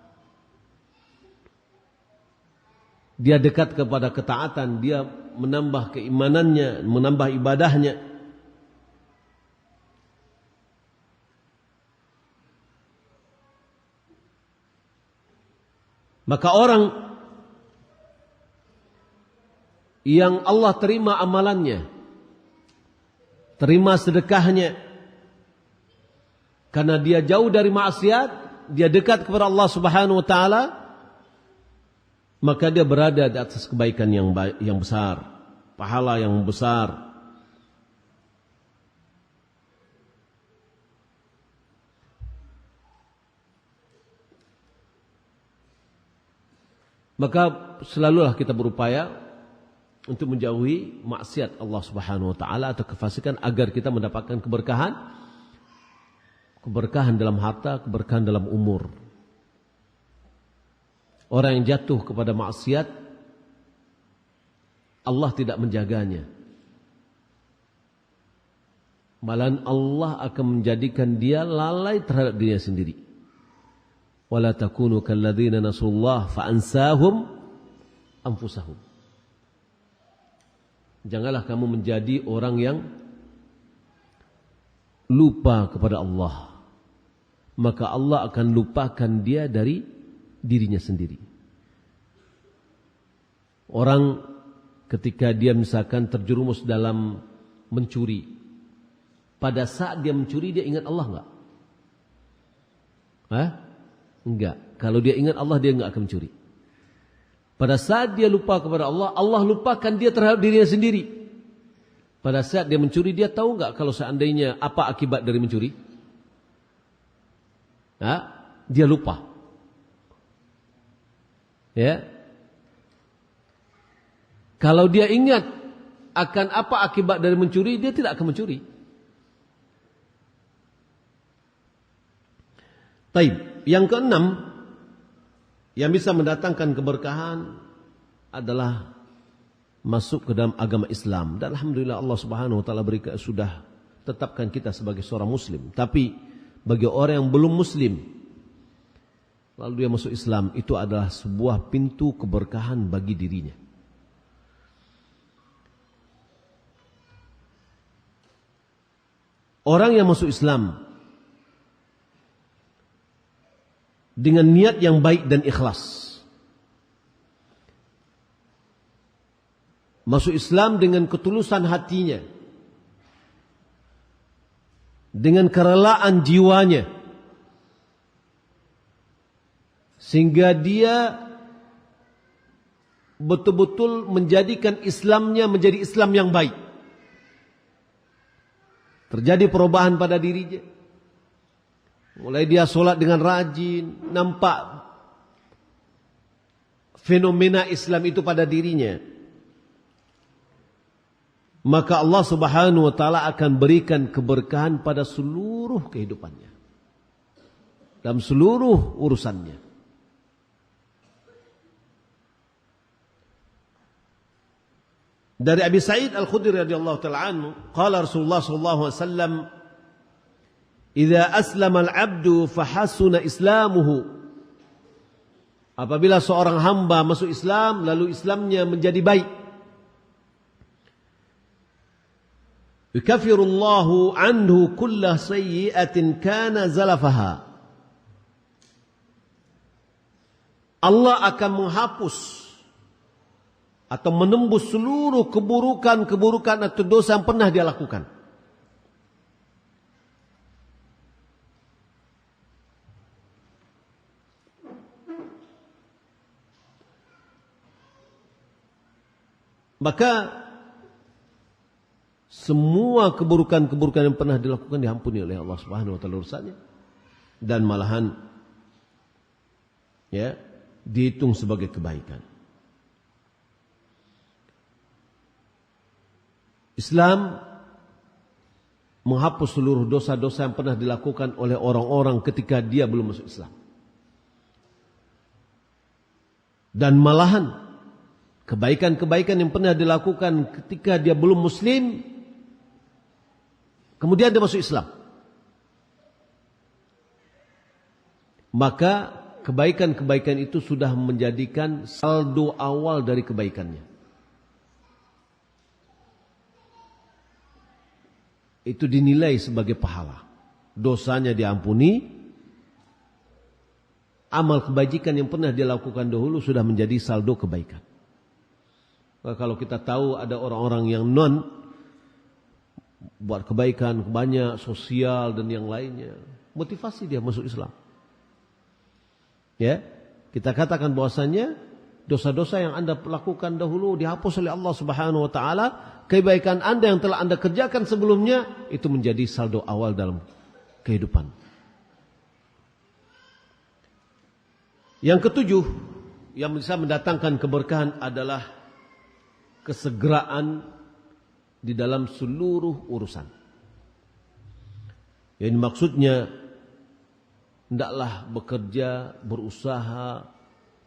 Dia dekat kepada ketaatan, dia menambah keimanannya, menambah ibadahnya. Maka orang yang Allah terima amalannya, terima sedekahnya, karena dia jauh dari maksiat, dia dekat kepada Allah Subhanahu wa taala, maka dia berada di atas kebaikan yang besar, pahala yang besar. Maka selalulah kita berupaya untuk menjauhi maksiat Allah Subhanahu wa taala atau kefasikan agar kita mendapatkan keberkahan, keberkahan dalam harta, keberkahan dalam umur. Orang yang jatuh kepada maksiat, Allah tidak menjaganya. Malahan Allah akan menjadikan dia lalai terhadap dirinya sendiri. Wala takunu kalladzina nasullah fa'ansahum anfusahum. Janganlah kamu menjadi orang yang lupa kepada Allah. Maka Allah akan lupakan dia dari dirinya sendiri. Orang ketika dia misalkan terjerumus dalam mencuri, pada saat dia mencuri dia ingat Allah enggak? Enggak. Kalau dia ingat Allah dia enggak akan mencuri. Pada saat dia lupa kepada Allah, Allah lupakan dia terhadap dirinya sendiri. Pada saat dia mencuri, dia tahu enggak kalau seandainya apa akibat dari mencuri? Dia lupa. Ya. Kalau dia ingat akan apa akibat dari mencuri, dia tidak akan mencuri. Taib. Yang keenam yang bisa mendatangkan keberkahan adalah masuk ke dalam agama Islam. Dan alhamdulillah Allah Subhanahu wa taala sudah tetapkan kita sebagai seorang muslim. Tapi bagi orang yang belum muslim lalu dia masuk Islam, itu adalah sebuah pintu keberkahan bagi dirinya. Orang yang masuk Islam dengan niat yang baik dan ikhlas, masuk Islam dengan ketulusan hatinya, dengan kerelaan jiwanya, sehingga dia betul-betul menjadikan Islamnya menjadi Islam yang baik. Terjadi perubahan pada dirinya. Mulai dia sholat dengan rajin, nampak fenomena Islam itu pada dirinya. Maka Allah Subhanahu wa taala akan berikan keberkahan pada seluruh kehidupannya, dalam seluruh urusannya. Dari Abi Sa'id Al-Khudri radhiyallahu ta'ala anhu, qala Rasulullah sallallahu alaihi wasallam, "Idza aslama al-'abdu fa hasuna islamuhu." Apabila seorang hamba masuk Islam lalu Islamnya menjadi baik, yukaffirullahu anhu kulla sayyi'atin kana zalafaha. Allah akan menghapus atau menembus seluruh keburukan-keburukan atau dosa yang pernah dia lakukan. Maka semua keburukan-keburukan yang pernah dilakukan diampuni oleh Allah Subhanahu wa taala urusannya, dan malahan ya dihitung sebagai kebaikan. Islam menghapus seluruh dosa-dosa yang pernah dilakukan oleh orang-orang ketika dia belum masuk Islam. Dan malahan kebaikan-kebaikan yang pernah dilakukan ketika dia belum Muslim, kemudian dia masuk Islam, maka kebaikan-kebaikan itu sudah menjadikan saldo awal dari kebaikannya. Itu dinilai sebagai pahala. Dosanya diampuni, amal kebajikan yang pernah dia lakukan dahulu sudah menjadi saldo kebaikan. Maka kalau kita tahu ada orang-orang yang buat kebaikan banyak, sosial dan yang lainnya, motivasi dia masuk Islam. Ya, kita katakan bahwasanya dosa-dosa yang Anda lakukan dahulu dihapus oleh Allah Subhanahu wa taala, kebaikan Anda yang telah Anda kerjakan sebelumnya itu menjadi saldo awal dalam kehidupan. Yang ketujuh yang bisa mendatangkan keberkahan adalah kesegeraan di dalam seluruh urusan. Yang maksudnya hendaklah bekerja, berusaha,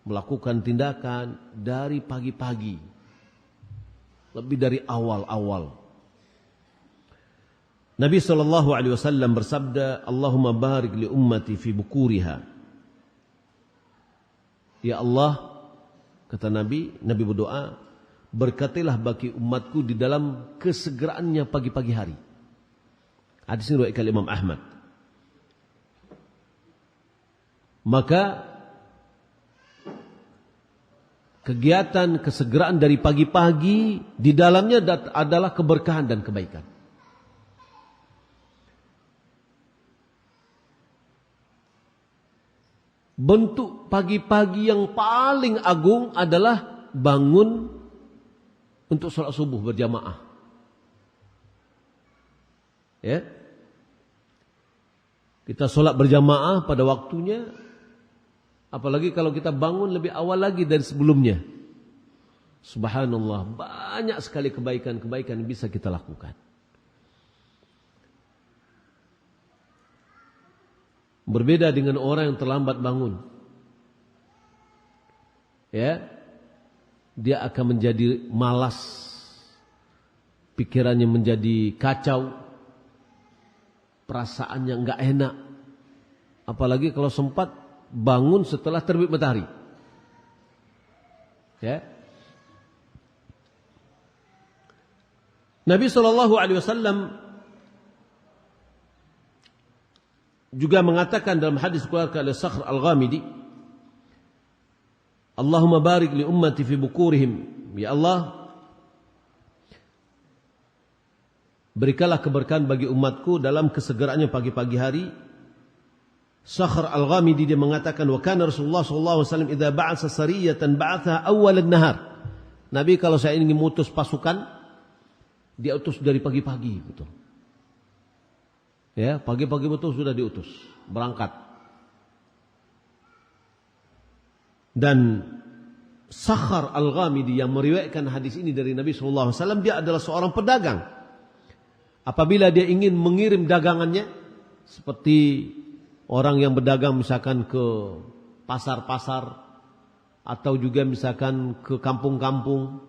melakukan tindakan dari pagi-pagi, lebih dari awal-awal. Nabi SAW bersabda, Allahumma barik li ummati fi bukuriha. Ya Allah, kata Nabi berdoa, berkatilah bagi umatku di dalam kesegeraannya pagi-pagi hari. Hadis ini riwayat Imam Ahmad. Maka kegiatan kesegeraan dari pagi-pagi di dalamnya adalah keberkahan dan kebaikan. Bentuk pagi-pagi yang paling agung adalah bangun untuk sholat subuh berjamaah. Ya, kita sholat berjamaah pada waktunya. Apalagi kalau kita bangun lebih awal lagi dari sebelumnya. Subhanallah, banyak sekali kebaikan-kebaikan yang bisa kita lakukan. Berbeda dengan orang yang terlambat bangun. Ya, dia akan menjadi malas. Pikirannya menjadi kacau. Perasaannya enggak enak. Apalagi kalau sempat bangun setelah terbit matahari. Ya. Nabi SAW juga mengatakan dalam hadis dikeluarkan oleh Sakhr Al-Ghamidi, Allahumma barik li ummati fi bukurihim. Ya Allah, berikanlah keberkahan bagi umatku dalam kesegeraannya pagi-pagi hari. Sakhr Al-Ghamidi dia mengatakan, wa kana Rasulullah sallallahu alaihi wasallam idza ba'atsa sariyatan ba'atha awwal an-nahar. Nabi kalau saya ingin mengutus pasukan, dia utus dari pagi-pagi betul. Ya, pagi-pagi betul sudah diutus, berangkat. Dan Sakhr Al-Ghamidi yang meriwayatkan hadis ini dari Nabi sallallahu alaihi wasallam, dia adalah seorang pedagang. Apabila dia ingin mengirim dagangannya, seperti orang yang berdagang misalkan ke pasar-pasar atau juga misalkan ke kampung-kampung,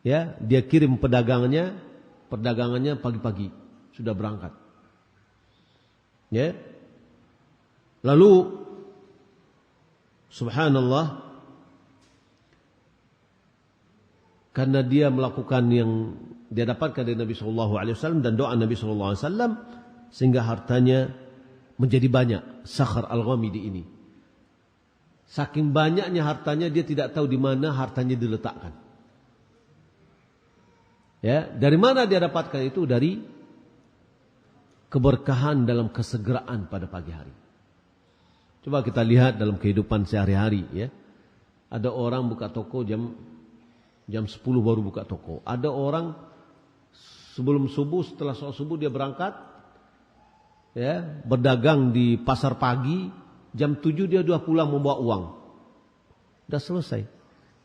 ya, dia kirim perdagangannya pagi-pagi sudah berangkat. Ya. Lalu subhanallah, karena dia melakukan yang dia dapatkan dari Nabi SAW dan doa Nabi SAW, sehingga hartanya menjadi banyak. Sakhr Al-Ghamidi ini, saking banyaknya hartanya, dia tidak tahu di mana hartanya diletakkan. Ya, dari mana dia dapatkan itu? Dari keberkahan dalam kesegeraan pada pagi hari. Coba kita lihat dalam kehidupan sehari-hari, ya. Ada orang buka toko jam Jam 10 baru buka toko. Ada orang sebelum subuh, setelah sholat subuh dia berangkat, ya, berdagang di pasar pagi. Jam 7 dia sudah pulang membawa uang. Sudah selesai.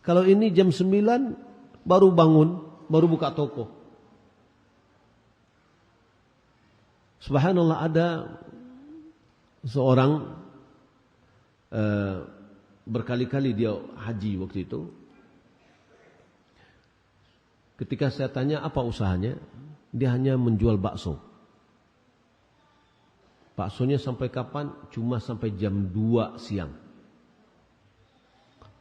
Kalau ini jam 9 baru bangun, baru buka toko. Subhanallah, ada seorang berkali-kali dia haji waktu itu. Ketika saya tanya apa usahanya, dia hanya menjual bakso. Baksonya sampai kapan? Cuma sampai jam 2 siang.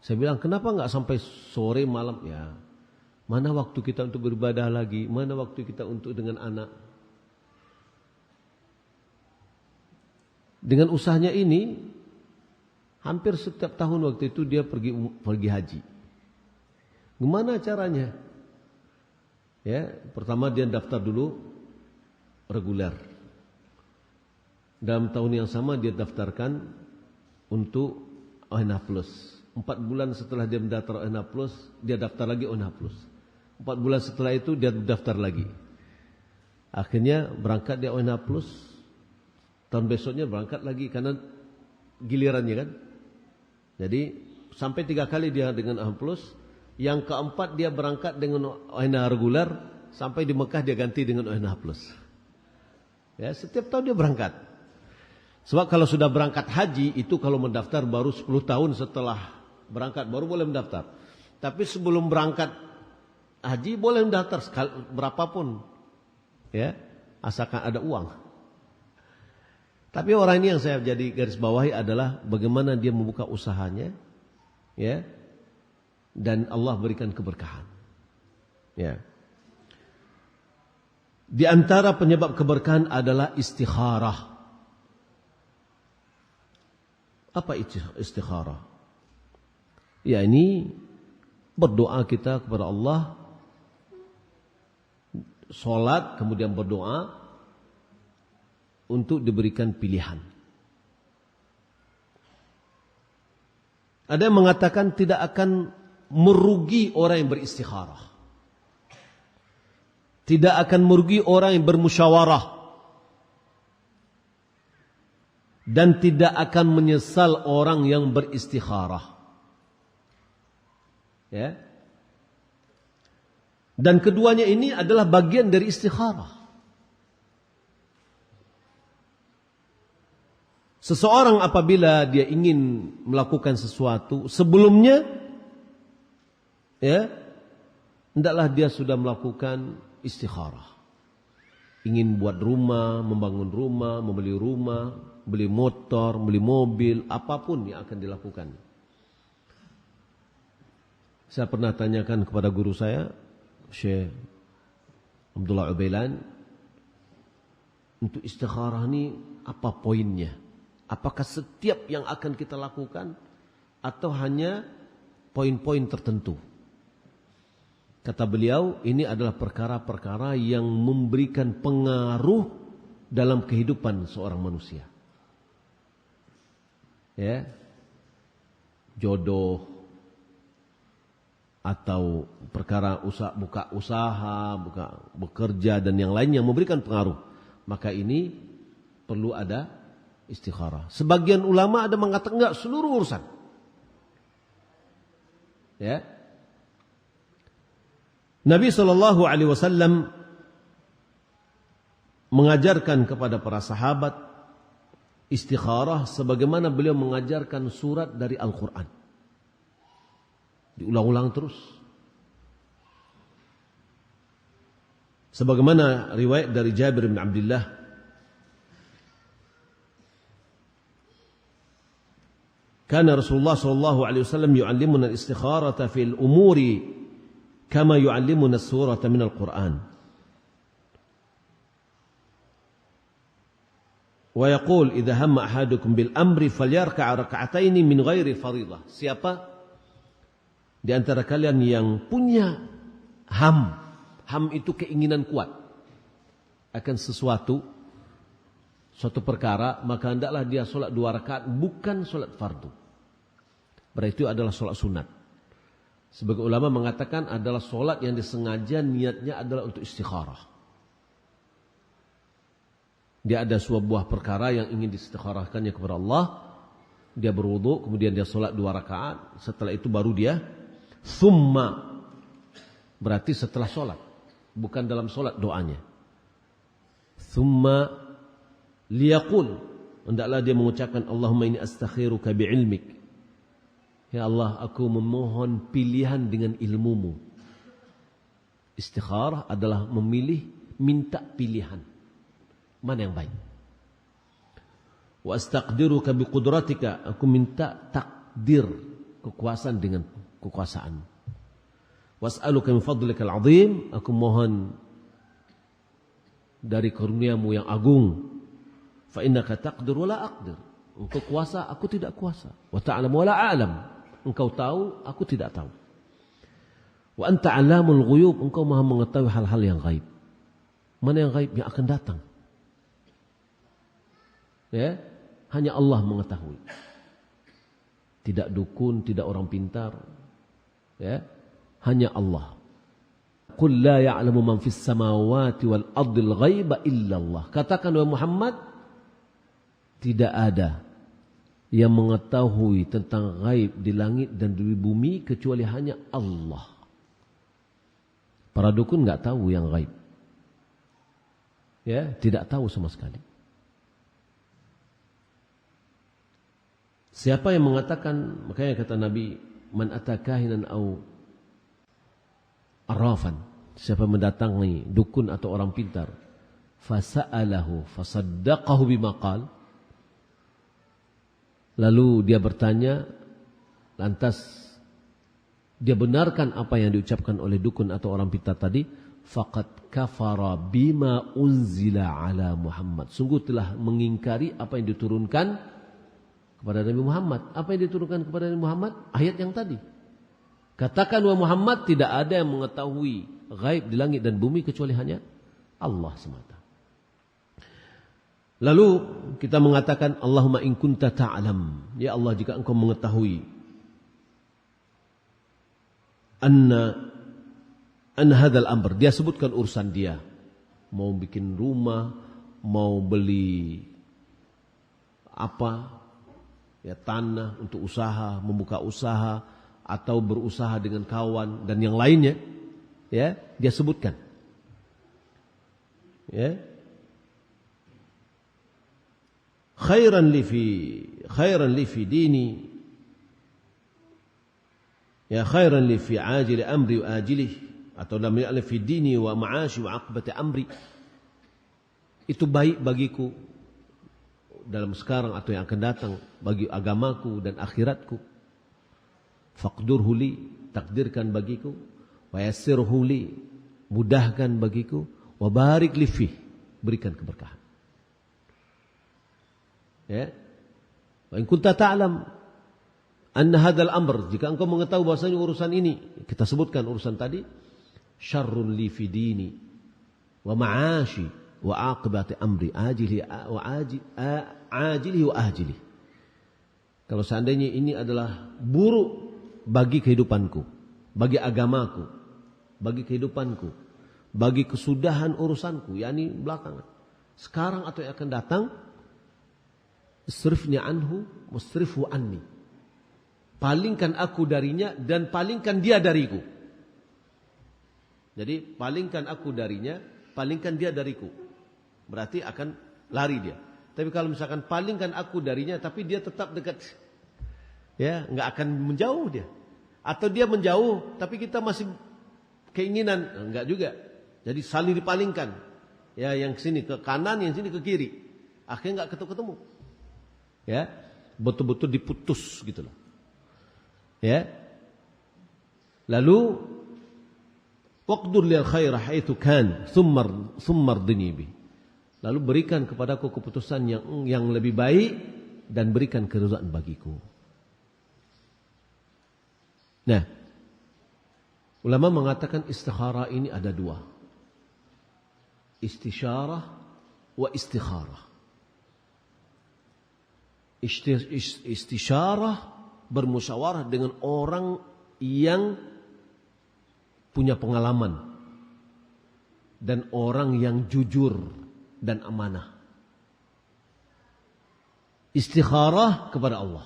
Saya bilang, kenapa enggak sampai sore malam? Ya, mana waktu kita untuk beribadah lagi? Mana waktu kita untuk dengan anak? Dengan usahanya ini, hampir setiap tahun waktu itu dia pergi haji. Gimana caranya? Ya, pertama dia daftar dulu reguler. Dalam tahun yang sama dia daftarkan untuk ONH Plus. 4 bulan setelah dia mendaftar ONH Plus, dia daftar lagi ONH Plus. 4 bulan setelah itu dia daftar lagi. Akhirnya berangkat dia ONH Plus. Tahun besoknya berangkat lagi karena gilirannya kan. Jadi sampai 3 kali dia dengan ONH Plus. Yang keempat dia berangkat dengan ONH reguler, sampai di Mekah dia ganti dengan ONH Plus. Ya, setiap tahun dia berangkat. Sebab kalau sudah berangkat haji itu kalau mendaftar baru 10 tahun setelah berangkat baru boleh mendaftar. Tapi sebelum berangkat haji boleh mendaftar berapapun. Ya, asalkan ada uang. Tapi orang ini yang saya jadi garis bawahi adalah bagaimana dia membuka usahanya, ya. Dan Allah berikan keberkahan. Ya. Di antara penyebab keberkahan adalah istikharah. Apa istikharah? Ya, ini berdoa kita kepada Allah, salat kemudian berdoa untuk diberikan pilihan. Ada yang mengatakan tidak akan merugi orang yang beristikharah. Tidak akan merugi orang yang bermusyawarah. Dan tidak akan menyesal orang yang beristikharah. Ya. Dan keduanya ini adalah bagian dari istikharah. Seseorang apabila dia ingin melakukan sesuatu sebelumnya, ya, hendaklah dia sudah melakukan istikharah. Ingin buat rumah, membangun rumah, membeli rumah, beli motor, beli mobil, apapun yang akan dilakukan. Saya pernah tanyakan kepada guru saya, Syekh Abdullah Ubailan, untuk istikharah ini apa poinnya? Apakah setiap yang akan kita lakukan atau hanya poin-poin tertentu? Kata beliau, ini adalah perkara-perkara yang memberikan pengaruh dalam kehidupan seorang manusia. Ya, jodoh atau perkara buka usaha, buka bekerja dan yang lain yang memberikan pengaruh. Maka ini perlu ada istikharah. Sebagian ulama ada mengatakan enggak, seluruh urusan. Ya. Nabi SAW mengajarkan kepada para sahabat istikharah sebagaimana beliau mengajarkan surat dari Al-Quran. Diulang-ulang terus. Sebagaimana riwayat dari Jabir bin Abdullah, kana Rasulullah SAW yu'allimuna al-istikharata fil umuri kama yu'allimuna as-surata min al-Quran. Wa yaqul idza hamma ahadukum bil amri falyarka' rak'ataini min ghairi fariḍah. Siapa di antara kalian yang punya ham itu keinginan kuat akan suatu perkara, maka hendaklah dia solat 2 rakaat bukan solat fardu. Berarti itu adalah solat sunat. Sebagai ulama mengatakan adalah solat yang disengaja niatnya adalah untuk istikharah. Dia ada sebuah perkara yang ingin distikharahkannya kepada Allah. Dia berwudu, kemudian dia solat 2 rakaat. Setelah itu baru dia thumma, berarti setelah solat, bukan dalam solat doanya. Thumma liyaqul, hendaklah dia mengucapkan Allahumma inni astakhiruka bi'ilmik. Ya Allah, aku memohon pilihan dengan ilmumu. Istikharah adalah memilih, minta pilihan. Mana yang baik? Wa astaqdiruka biqudratika, aku minta takdir, kekuasaan dengan kekuasaan. Was'aluka min fadlikal azim, aku mohon dari karuniamu yang agung. Fa innaka taqdir wa la aqdir. Engkau kuasa, aku tidak kuasa. Wa ta'lam wa la a'lam. Engkau tahu, aku tidak tahu. Wa anta 'allamul ghuyub, engkau Maha mengetahui hal-hal yang gaib. Mana yang gaib? Yang akan datang. Ya, hanya Allah mengetahui. Tidak dukun, tidak orang pintar. Ya, hanya Allah. Qul la ya'lamu man fis samawati wal ardil ghaiba illa Allah. Katakan wahai Muhammad, tidak ada yang mengetahui tentang gaib di langit dan di bumi kecuali hanya Allah. Para dukun enggak tahu yang gaib. Ya, tidak tahu sama sekali. Siapa yang mengatakan, makanya kata Nabi, man atakahinan au arrafan, siapa mendatangi dukun atau orang pintar, fasa'alahu fasaddaqahu bima qala, lalu dia bertanya, lantas dia benarkan apa yang diucapkan oleh dukun atau orang pintar tadi, faqad kafara bima unzila ala Muhammad, sungguh telah mengingkari apa yang diturunkan kepada Nabi Muhammad. Apa yang diturunkan kepada Nabi Muhammad? Ayat yang tadi. Katakan wahai Muhammad, tidak ada yang mengetahui gaib di langit dan bumi kecuali hanya Allah semata. Lalu kita mengatakan Allahumma in kunta ta'lam, ya Allah jika engkau mengetahui anna hadzal amr, dia sebutkan urusan dia, mau bikin rumah, mau beli apa, ya tanah untuk usaha, membuka usaha atau berusaha dengan kawan dan yang lainnya, ya dia sebutkan, ya khairan li fi dini, ya khairan li fi ajili amri wa ajilih, atau lam ya'la fi dini wa ma'ashi wa aqibati amri, itu baik bagiku dalam sekarang atau yang akan datang, bagi agamaku dan akhiratku. Faqdurhu li, takdirkan bagiku, wa yassirhu li, mudahkan bagiku, wa barik li fih, berikan keberkahan. Ya. Wa in kunta ta'lam anna hadzal amr, jika engkau mengetahui bahwasanya urusan ini, kita sebutkan urusan tadi, syarrun li fi dini wa ma'ashi wa aqibati amri ajili wa ajili wa ajili. Kalau seandainya ini adalah buruk bagi kehidupanku, bagi agamaku, bagi kehidupanku, bagi kesudahan urusanku, yakni belakangan, sekarang atau yang akan datang, isrifnya anhu musrifhu anni, palingkan aku darinya dan palingkan dia dariku. Jadi palingkan aku darinya, palingkan dia dariku, berarti akan lari dia. Tapi kalau misalkan palingkan aku darinya tapi dia tetap dekat, ya nggak akan menjauh dia. Atau dia menjauh tapi kita masih keinginan, enggak juga. Jadi saling dipalingkan, ya yang sini ke kanan, yang sini ke kiri, akhirnya nggak ketemu. Ya, betul-betul diputus gitu loh. Ya. Lalu waqdur lil khair haitsu kan thumma ardini bi. Lalu berikan kepadaku keputusan yang lebih baik dan berikan keridhaan bagiku. Nah, ulama mengatakan istikharah ini ada dua. Istisyarah wa istikharah. Istisyarah bermusyawarah dengan orang yang punya pengalaman, dan orang yang jujur dan amanah. Istikharah kepada Allah.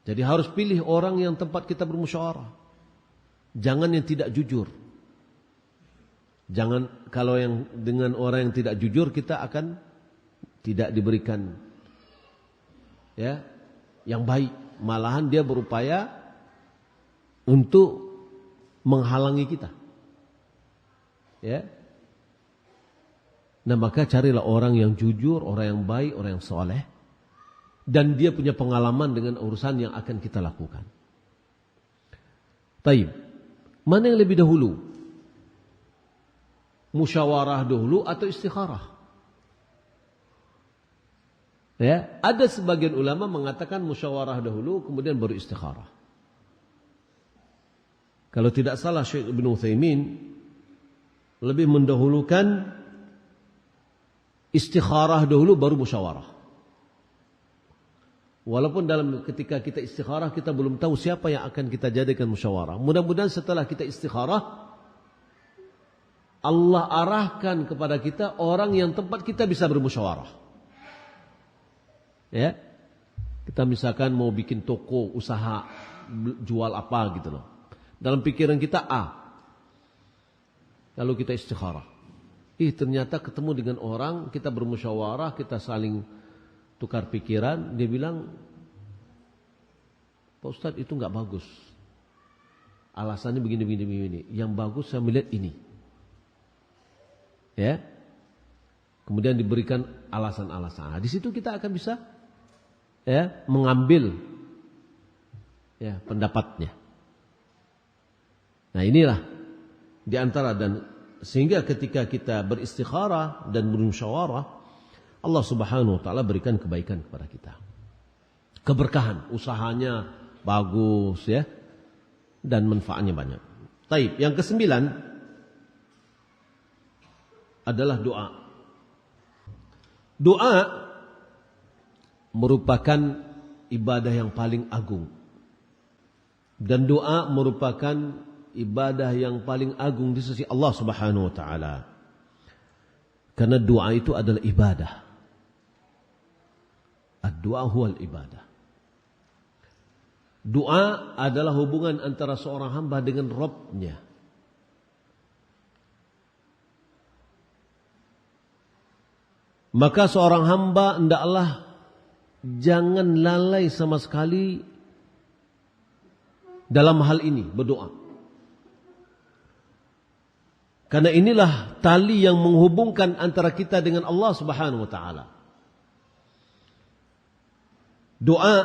Jadi harus pilih orang yang tempat kita bermusyawarah. Jangan yang tidak jujur. Jangan, kalau yang dengan orang yang tidak jujur kita akan tidak diberikan ya yang baik. Malahan dia berupaya untuk menghalangi kita. Ya. Nah, maka carilah orang yang jujur, orang yang baik, orang yang soleh, dan dia punya pengalaman dengan urusan yang akan kita lakukan. Taib. Mana yang lebih dahulu? Musyawarah dahulu atau istikharah? Ya, ada sebagian ulama mengatakan musyawarah dahulu kemudian baru istikharah. Kalau tidak salah Syekh Ibn Utsaimin lebih mendahulukan istikharah dahulu baru musyawarah. Walaupun dalam ketika kita istikharah kita belum tahu siapa yang akan kita jadikan musyawarah. Mudah-mudahan setelah kita istikharah Allah arahkan kepada kita orang yang tempat kita bisa bermusyawarah. Ya. Kita misalkan mau bikin toko, usaha, jual apa gitu loh. Dalam pikiran kita A. Lalu kita istikharah. Ternyata ketemu dengan orang, kita bermusyawarah, kita saling tukar pikiran, dia bilang, Pak Ustadz itu enggak bagus. Alasannya begini. Yang bagus saya melihat ini. Ya. Kemudian diberikan alasan-alasan. Nah, di situ kita akan bisa ya mengambil ya pendapatnya. Nah, inilah di antara dan sehingga ketika kita beristikharah dan bermusyawarah, Allah Subhanahu wa taala berikan kebaikan kepada kita. Keberkahan, usahanya bagus ya dan manfaatnya banyak. Taib, yang kesembilan adalah doa. Doa merupakan ibadah yang paling agung. Dan doa merupakan ibadah yang paling agung di sisi Allah Subhanahu wa taala. Karena doa itu adalah ibadah. Ad-du'a huwal ibadah. Doa adalah hubungan antara seorang hamba dengan Rabb-nya. Maka seorang hamba hendaklah jangan lalai sama sekali dalam hal ini berdoa. Karena inilah tali yang menghubungkan antara kita dengan Allah Subhanahu wa taala. Doa,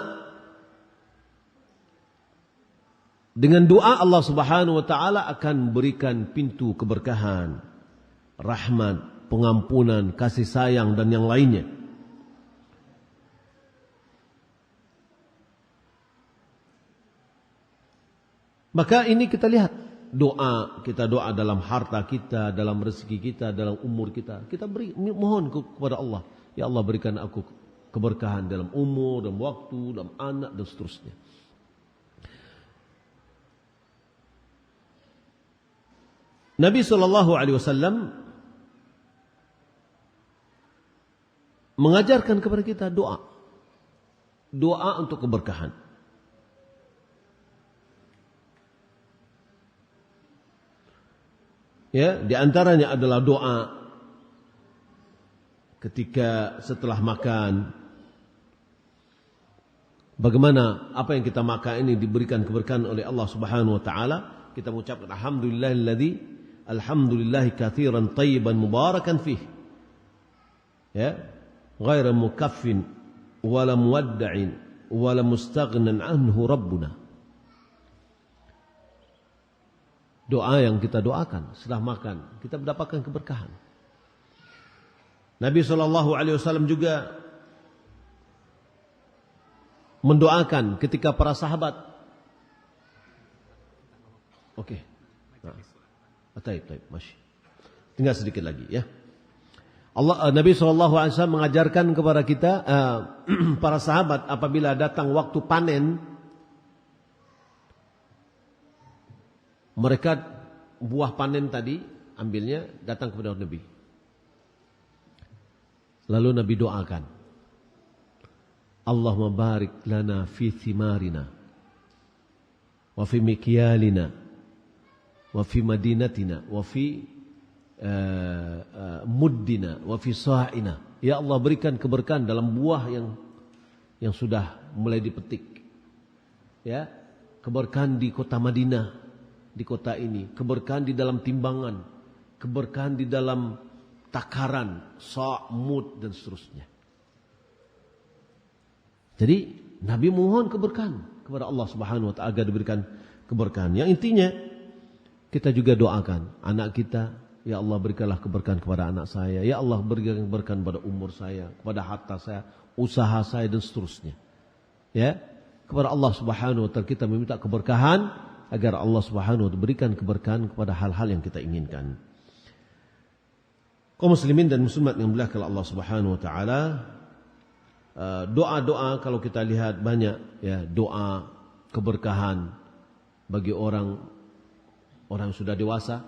dengan doa Allah Subhanahu wa taala akan berikan pintu keberkahan, rahmat, pengampunan, kasih sayang dan yang lainnya. Maka ini kita lihat doa, kita doa dalam harta kita, dalam rezeki kita, dalam umur kita. Kita beri mohon kepada Allah, ya Allah berikan aku keberkahan dalam umur, dalam waktu, dalam anak dan seterusnya. Nabi SAW mengajarkan kepada kita doa. Doa untuk keberkahan. Ya, di antaranya adalah doa ketika setelah makan. Bagaimana apa yang kita makan ini diberikan keberkahan oleh Allah Subhanahu wa taala. Kita mengucapkan alhamdulillahi katsiran tayyiban mubarakan fih. Ya, ghairu mukaffin wala muwadda'in wala mustaghnan anhu rabbuna. Doa yang kita doakan setelah makan, kita mendapatkan keberkahan. Nabi SAW juga mendoakan ketika para sahabat. Oke. Taib, masih. Tinggal sedikit lagi ya. Nabi SAW mengajarkan kepada kita para sahabat apabila datang waktu panen, mereka buah panen tadi ambilnya datang kepada Nabi. Lalu Nabi doakan, Allahumma barik lana fi thimarina wa fi mikyalina wa fi madinatina wa fi muddina wa fi sa'ina. Ya Allah, berikan keberkahan dalam buah yang sudah mulai dipetik. Ya, keberkahan di kota Madinah, di kota ini, keberkahan di dalam timbangan, keberkahan di dalam takaran, sa', mud dan seterusnya. Jadi Nabi mohon keberkahan kepada Allah Subhanahu wa taala agar diberikan keberkahan. Yang intinya kita juga doakan anak kita, ya Allah berikanlah keberkahan kepada anak saya, ya Allah berikan keberkahan pada umur saya, kepada harta saya, usaha saya dan seterusnya. Ya, kepada Allah Subhanahu wa taala kita meminta keberkahan agar Allah Subhanahu wa taala berikan keberkahan kepada hal-hal yang kita inginkan. Kaum muslimin dan muslimat yang dimuliakan Allah Subhanahu wa taala, doa-doa kalau kita lihat banyak ya, doa keberkahan bagi orang yang sudah dewasa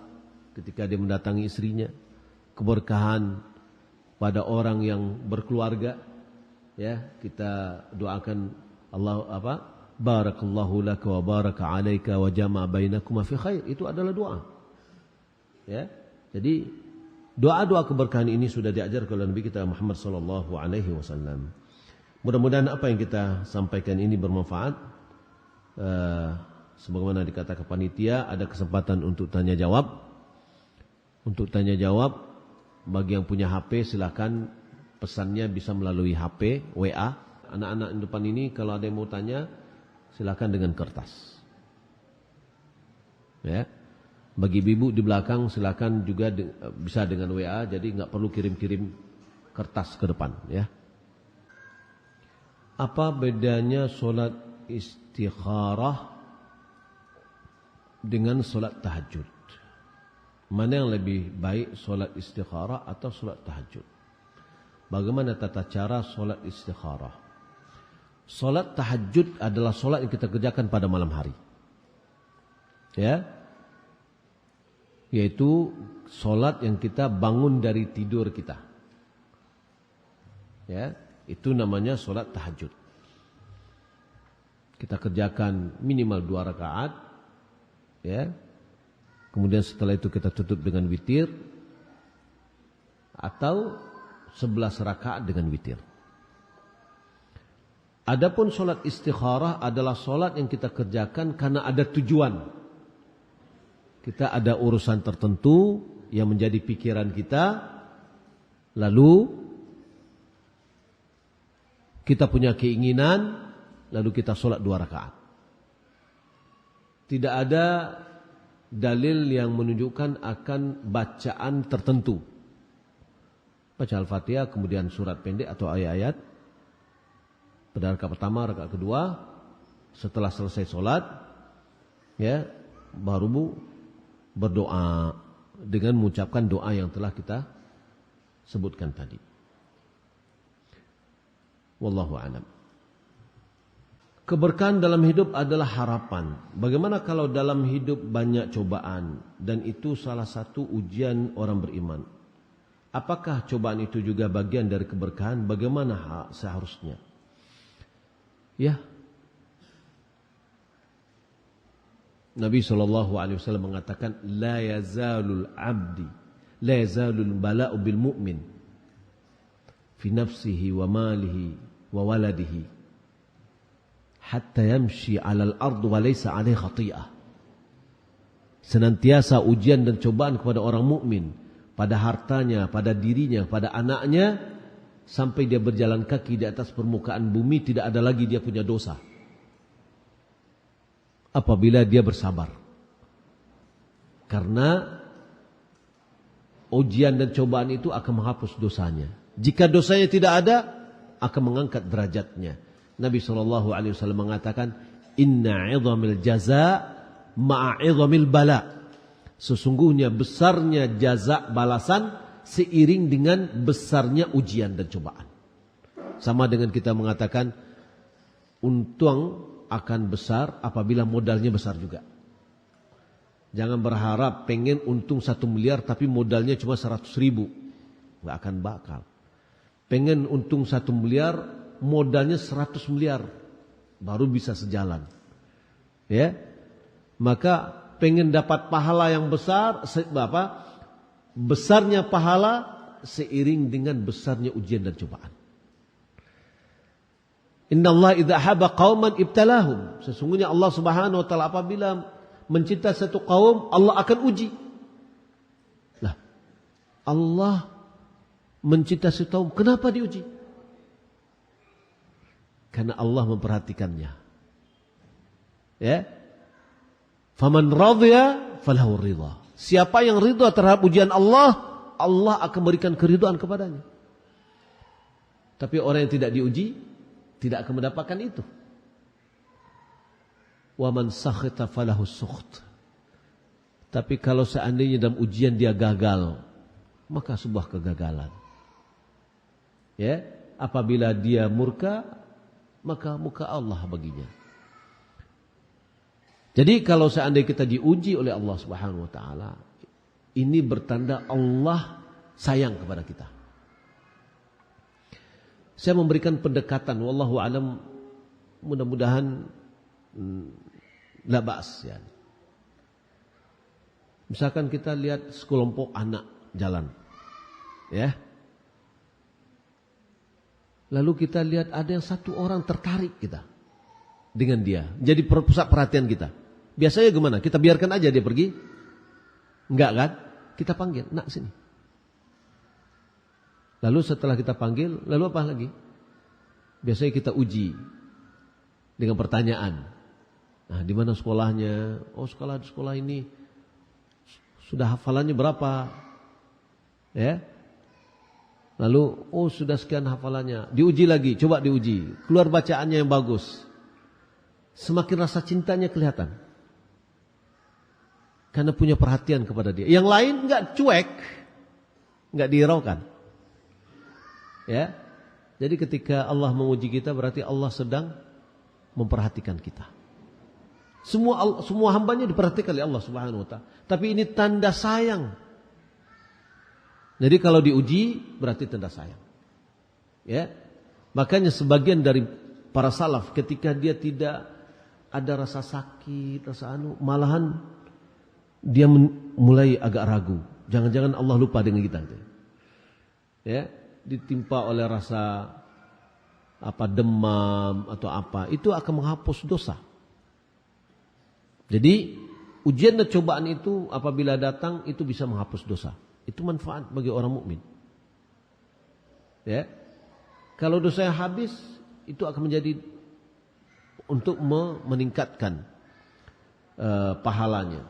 ketika dia mendatangi istrinya, keberkahan pada orang yang berkeluarga, ya kita doakan Allah barakallahu laka wa baraka alaika wa jama'a bainakuma fi khair, itu adalah doa. Ya. Jadi doa-doa keberkahan ini sudah diajarkan oleh Nabi kita Muhammad sallallahu alaihi wasallam. Mudah-mudahan apa yang kita sampaikan ini bermanfaat. Sebagaimana dikatakan panitia, ada kesempatan untuk tanya jawab. Untuk tanya jawab, bagi yang punya HP silakan pesannya bisa melalui HP, WA. Anak-anak di depan ini kalau ada yang mau tanya, silakan dengan kertas. Ya. Bagi ibu di belakang silakan juga bisa dengan WA, jadi nggak perlu kirim-kirim kertas ke depan, ya. Apa bedanya solat istikharah dengan solat tahajud? Mana yang lebih baik, solat istikharah atau solat tahajud? Bagaimana tata cara solat istikharah? Solat tahajud adalah solat yang kita kerjakan pada malam hari, ya, yaitu solat yang kita bangun dari tidur kita, ya. Itu namanya solat tahajud. Kita kerjakan minimal 2 rakaat, ya. Kemudian setelah itu kita tutup dengan witir atau 11 rakaat dengan witir. Adapun solat istikharah adalah solat yang kita kerjakan karena ada tujuan. Kita ada urusan tertentu yang menjadi pikiran kita, lalu kita punya keinginan, lalu kita sholat 2 rakaat. Tidak ada dalil yang menunjukkan akan bacaan tertentu. Baca Al-Fatihah, kemudian surat pendek atau ayat-ayat pada rakaat pertama, rakaat kedua. Setelah selesai sholat, ya, baru berdoa dengan mengucapkan doa yang telah kita sebutkan tadi. Wallahu a'lam. Keberkahan dalam hidup adalah harapan. Bagaimana kalau dalam hidup banyak cobaan dan itu salah satu ujian orang beriman? Apakah cobaan itu juga bagian dari keberkahan? Bagaimana seharusnya? Ya. Nabi SAW mengatakan, La yazalul bala'u bil mu'min fi nafsihi wa malihi wa waladihi hatta yamshi 'alal ard wa laysa 'alaihi khati'ah. Senantiasa ujian dan cobaan kepada orang mukmin pada hartanya, pada dirinya, pada anaknya, sampai dia berjalan kaki di atas permukaan bumi, tidak ada lagi dia punya dosa apabila dia bersabar. Karena ujian dan cobaan itu akan menghapus dosanya. Jika dosanya tidak ada, akan mengangkat derajatnya. Nabi SAW mengatakan, Inna 'idhamil jaza ma'a 'idhamil bala. Sesungguhnya besarnya jaza balasan seiring dengan besarnya ujian dan cobaan. Sama dengan kita mengatakan, untung akan besar apabila modalnya besar juga. Jangan berharap pengen untung 1 miliar tapi modalnya cuma 100.000. Nggak akan bakal. Pengen untung 1 miliar, modalnya 100 miliar. Baru bisa sejalan. Ya. Maka pengen dapat pahala yang besar, besarnya pahala seiring dengan besarnya ujian dan cobaan. Innallaha idza haba qauman ibtalahum. Sesungguhnya Allah Subhanahu wa taala apabila mencintai satu kaum, Allah akan uji. Nah, Allah mencintai satu kaum, kenapa diuji? Karena Allah memperhatikannya. Ya. Faman radhiya falahu ridha. Siapa yang ridha terhadap ujian Allah, Allah akan berikan keridhaan kepadanya. Tapi orang yang tidak diuji tidak akan mendapatkan itu. Wa man sakhita falahu sukht. Tapi kalau seandainya dalam ujian dia gagal, maka sebuah kegagalan. Ya, apabila dia murka, maka muka Allah baginya. Jadi kalau seandainya kita diuji oleh Allah Subhanahu wa taala, ini bertanda Allah sayang kepada kita. Saya memberikan pendekatan, wallahu alam, mudah-mudahan la ba's ya. Misalkan kita lihat sekelompok anak jalan. Ya. Lalu kita lihat ada yang satu orang tertarik kita dengan dia, jadi pusat perhatian kita. Biasanya gimana? Kita biarkan aja dia pergi? Enggak kan? Kita panggil, "Nak, sini." Lalu setelah kita panggil, lalu apa lagi? Biasanya kita uji dengan pertanyaan. Nah, di mana sekolahnya? Oh, sekolah ini sudah hafalannya berapa? Ya. Lalu, oh sudah sekian hafalannya. Diuji lagi, coba diuji. Keluar bacaannya yang bagus. Semakin rasa cintanya kelihatan. Karena punya perhatian kepada dia. Yang lain enggak, cuek. Enggak dihiraukan. Ya. Jadi ketika Allah menguji kita berarti Allah sedang memperhatikan kita. Semua hambanya diperhatikan oleh Allah Subhanahu wa taala. Tapi ini tanda sayang. Jadi kalau diuji berarti tanda sayang. Ya. Makanya sebagian dari para salaf ketika dia tidak ada rasa sakit, malahan dia mulai agak ragu. Jangan-jangan Allah lupa dengan kita. Ya. Ditimpa oleh rasa demam atau apa, itu akan menghapus dosa. Jadi ujian dan cobaan itu apabila datang itu bisa menghapus dosa. Itu manfaat bagi orang mukmin. Ya. Kalau dosanya habis, itu akan menjadi untuk meningkatkan pahalanya.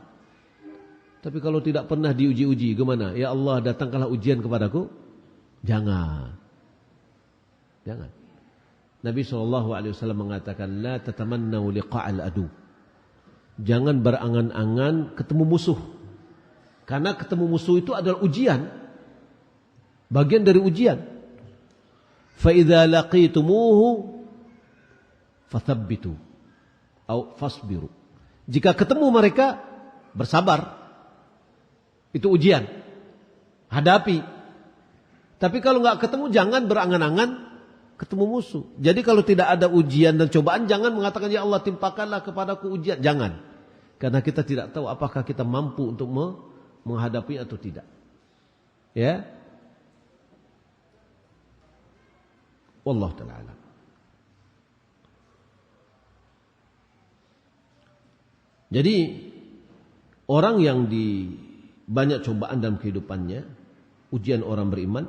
Tapi kalau tidak pernah diuji-uji, gimana? Ya Allah, datangkanlah ujian kepadaku. Jangan. Nabi SAW mengatakan, la tatamannau liqa'al adu. Jangan berangan-angan ketemu musuh. Karena ketemu musuh itu adalah ujian. Bagian dari ujian. Fa idza laqitumuhu fathabbitu atau fasbiru. Jika ketemu mereka, bersabar. Itu ujian. Hadapi. Tapi kalau nggak ketemu, jangan berangan-angan ketemu musuh. Jadi kalau tidak ada ujian dan cobaan, jangan mengatakan, ya Allah timpakanlah kepadaku ujian. Jangan. Karena kita tidak tahu apakah kita mampu untuk menghadapi atau tidak. Ya. Wallahu ta'ala alam. Jadi orang yang di banyak cobaan dalam kehidupannya, ujian orang beriman,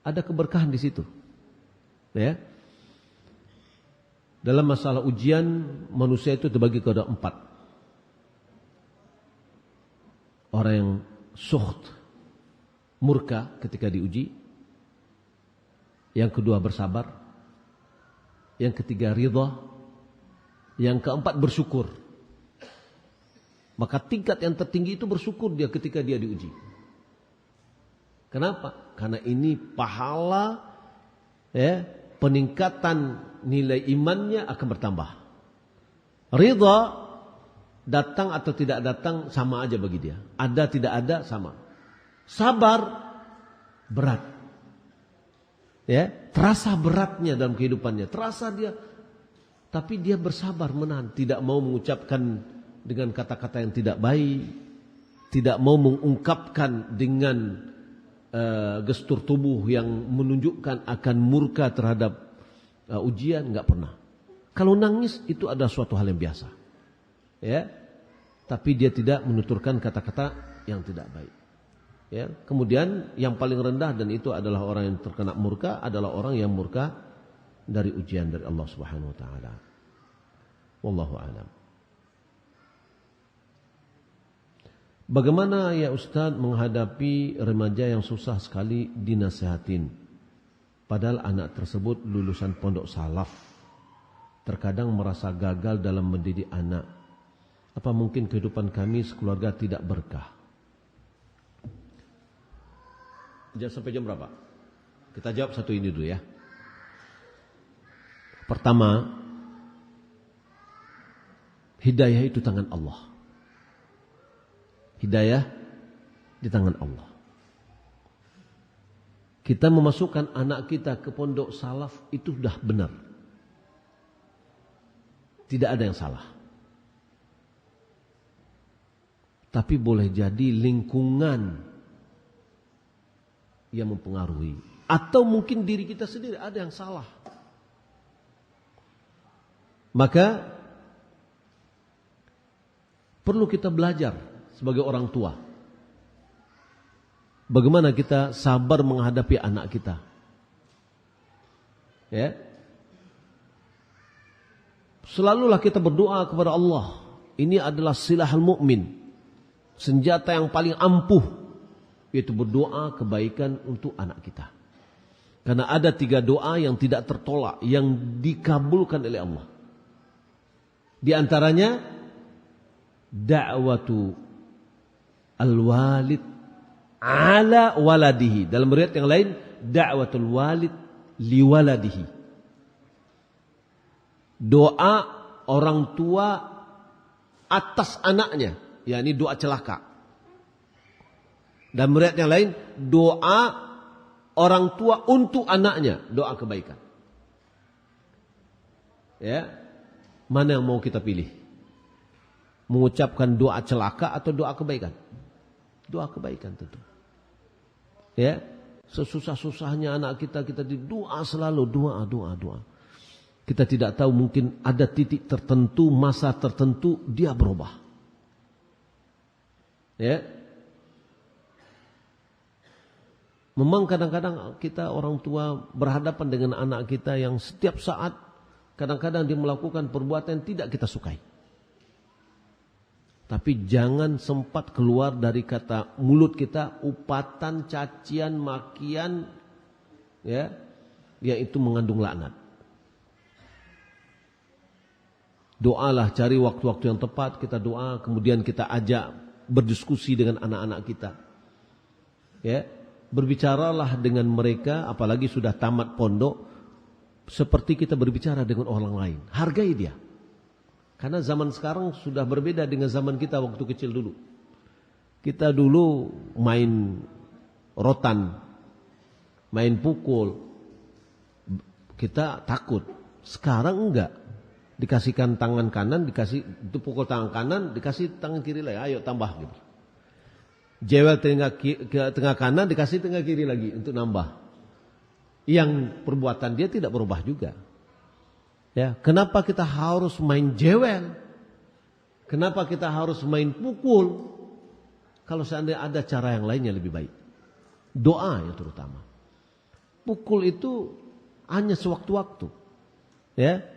ada keberkahan di situ. Ya. Dalam masalah ujian, manusia itu terbagi kepada 4. Orang yang sukht, murka ketika diuji. Yang kedua bersabar. Yang ketiga ridha. Yang keempat bersyukur. Maka tingkat yang tertinggi itu bersyukur dia ketika dia diuji. Kenapa? Karena ini pahala, ya, peningkatan nilai imannya akan bertambah. Ridha Datang atau tidak datang sama aja bagi dia. Ada tidak ada sama. Sabar berat. Ya, terasa beratnya dalam kehidupannya. Terasa dia, tapi dia bersabar menahan, tidak mau mengucapkan dengan kata-kata yang tidak baik, tidak mau mengungkapkan dengan gestur tubuh yang menunjukkan akan murka terhadap ujian, enggak pernah. Kalau nangis itu adalah suatu hal yang biasa. Ya. Tapi dia tidak menuturkan kata-kata yang tidak baik. Ya, kemudian yang paling rendah dan itu adalah orang yang terkena murka adalah orang yang murka dari ujian dari Allah Subhanahu wa taala. Wallahu a'lam. Bagaimana ya Ustaz menghadapi remaja yang susah sekali dinasihatin padahal anak tersebut lulusan pondok salaf, terkadang merasa gagal dalam mendidik anak. Apa mungkin kehidupan kami sekeluarga tidak berkah? Sampai jam berapa? Kita jawab satu ini dulu ya. Pertama, hidayah itu tangan Allah. Hidayah di tangan Allah. Kita memasukkan anak kita ke pondok salaf itu sudah benar. Tidak ada yang salah. Tapi boleh jadi lingkungan yang mempengaruhi. Atau mungkin diri kita sendiri ada yang salah. Maka perlu kita belajar sebagai orang tua. Bagaimana kita sabar menghadapi anak kita. Ya. Selalulah kita berdoa kepada Allah. Ini adalah silahul mukmin. Senjata yang paling ampuh, yaitu berdoa kebaikan untuk anak kita. Karena ada 3 doa yang tidak tertolak, yang dikabulkan oleh Allah. Di antaranya da'watu al-walid ala waladihi. Dalam riwayat yang lain da'watul walid liwaladihi. Doa orang tua atas anaknya. Ya, ini doa celaka. Dan riwayat yang lain doa orang tua untuk anaknya, doa kebaikan. Ya. Mana yang mau kita pilih? Mengucapkan doa celaka atau doa kebaikan? Doa kebaikan tentu. Ya. Sesusah-susahnya anak kita doa selalu, doa. Kita tidak tahu, mungkin ada titik tertentu, masa tertentu dia berubah. Ya. Memang kadang-kadang kita orang tua berhadapan dengan anak kita yang setiap saat kadang-kadang dia melakukan perbuatan yang tidak kita sukai. Tapi jangan sempat keluar dari kata mulut kita upatan, cacian, makian, ya, yang itu mengandung laknat. Doalah, cari waktu-waktu yang tepat kita doa, kemudian kita ajak berdiskusi dengan anak-anak kita. Ya, berbicaralah dengan mereka, apalagi sudah tamat pondok, seperti kita berbicara dengan orang lain. Hargai dia. Karena zaman sekarang sudah berbeda dengan zaman kita waktu kecil dulu. Kita dulu main rotan, main pukul, kita takut. Sekarang enggak. Dikasihkan tangan kanan, dikasih itu pukul tangan kanan, dikasih tangan kiri lagi, ayo tambah gitu. Jewel tengah kanan, dikasih tengah kiri lagi untuk nambah. Yang perbuatan dia tidak berubah juga. Ya, kenapa kita harus main jewel? Kenapa kita harus main pukul? Kalau seandainya ada cara yang lainnya lebih baik. Doa yang terutama. Pukul itu hanya sewaktu-waktu. Ya.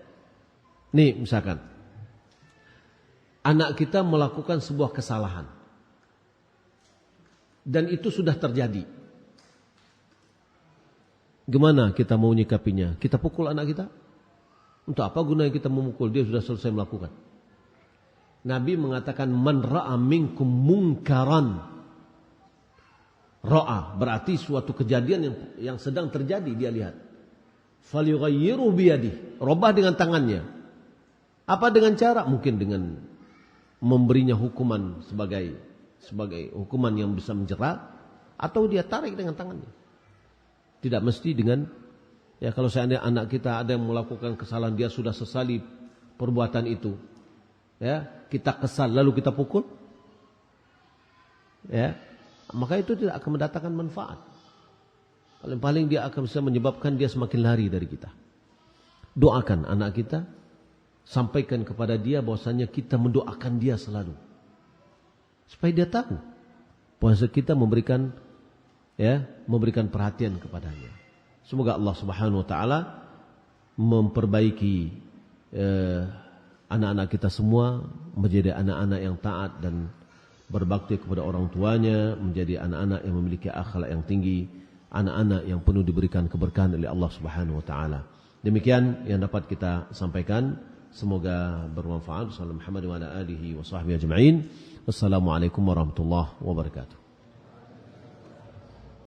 Nih misalkan anak kita melakukan sebuah kesalahan dan itu sudah terjadi. Gimana kita mau nyikapinya? Kita pukul anak kita? Untuk apa gunanya kita memukul? Dia sudah selesai melakukan. Nabi mengatakan man ra'a minkum munkaran. Ra'a berarti suatu kejadian yang sedang terjadi dia lihat. Falyughayyiru biyadihi. Robah dengan tangannya. Apa dengan cara? Mungkin dengan memberinya hukuman sebagai hukuman yang bisa menjerat, atau dia tarik dengan tangannya. Tidak mesti dengan, ya kalau seandainya anak kita ada yang melakukan kesalahan, dia sudah sesali perbuatan itu, ya kita kesal lalu kita pukul, ya maka itu tidak akan mendatangkan manfaat. Paling-paling dia akan bisa menyebabkan dia semakin lari dari kita. Doakan anak kita, sampaikan kepada dia bahwasanya kita mendoakan dia selalu, supaya dia tahu bahwa kita memberikan perhatian kepadanya. Semoga Allah Subhanahu wa taala memperbaiki anak-anak kita semua menjadi anak-anak yang taat dan berbakti kepada orang tuanya, menjadi anak-anak yang memiliki akhlak yang tinggi, anak-anak yang penuh diberikan keberkahan oleh Allah Subhanahu wa taala. Demikian yang dapat kita sampaikan, semoga bermanfaat. Sallallahu Muhammad wa ala alihi wa sahbihi ajma'in. Wassalamualaikum warahmatullahi wabarakatuh.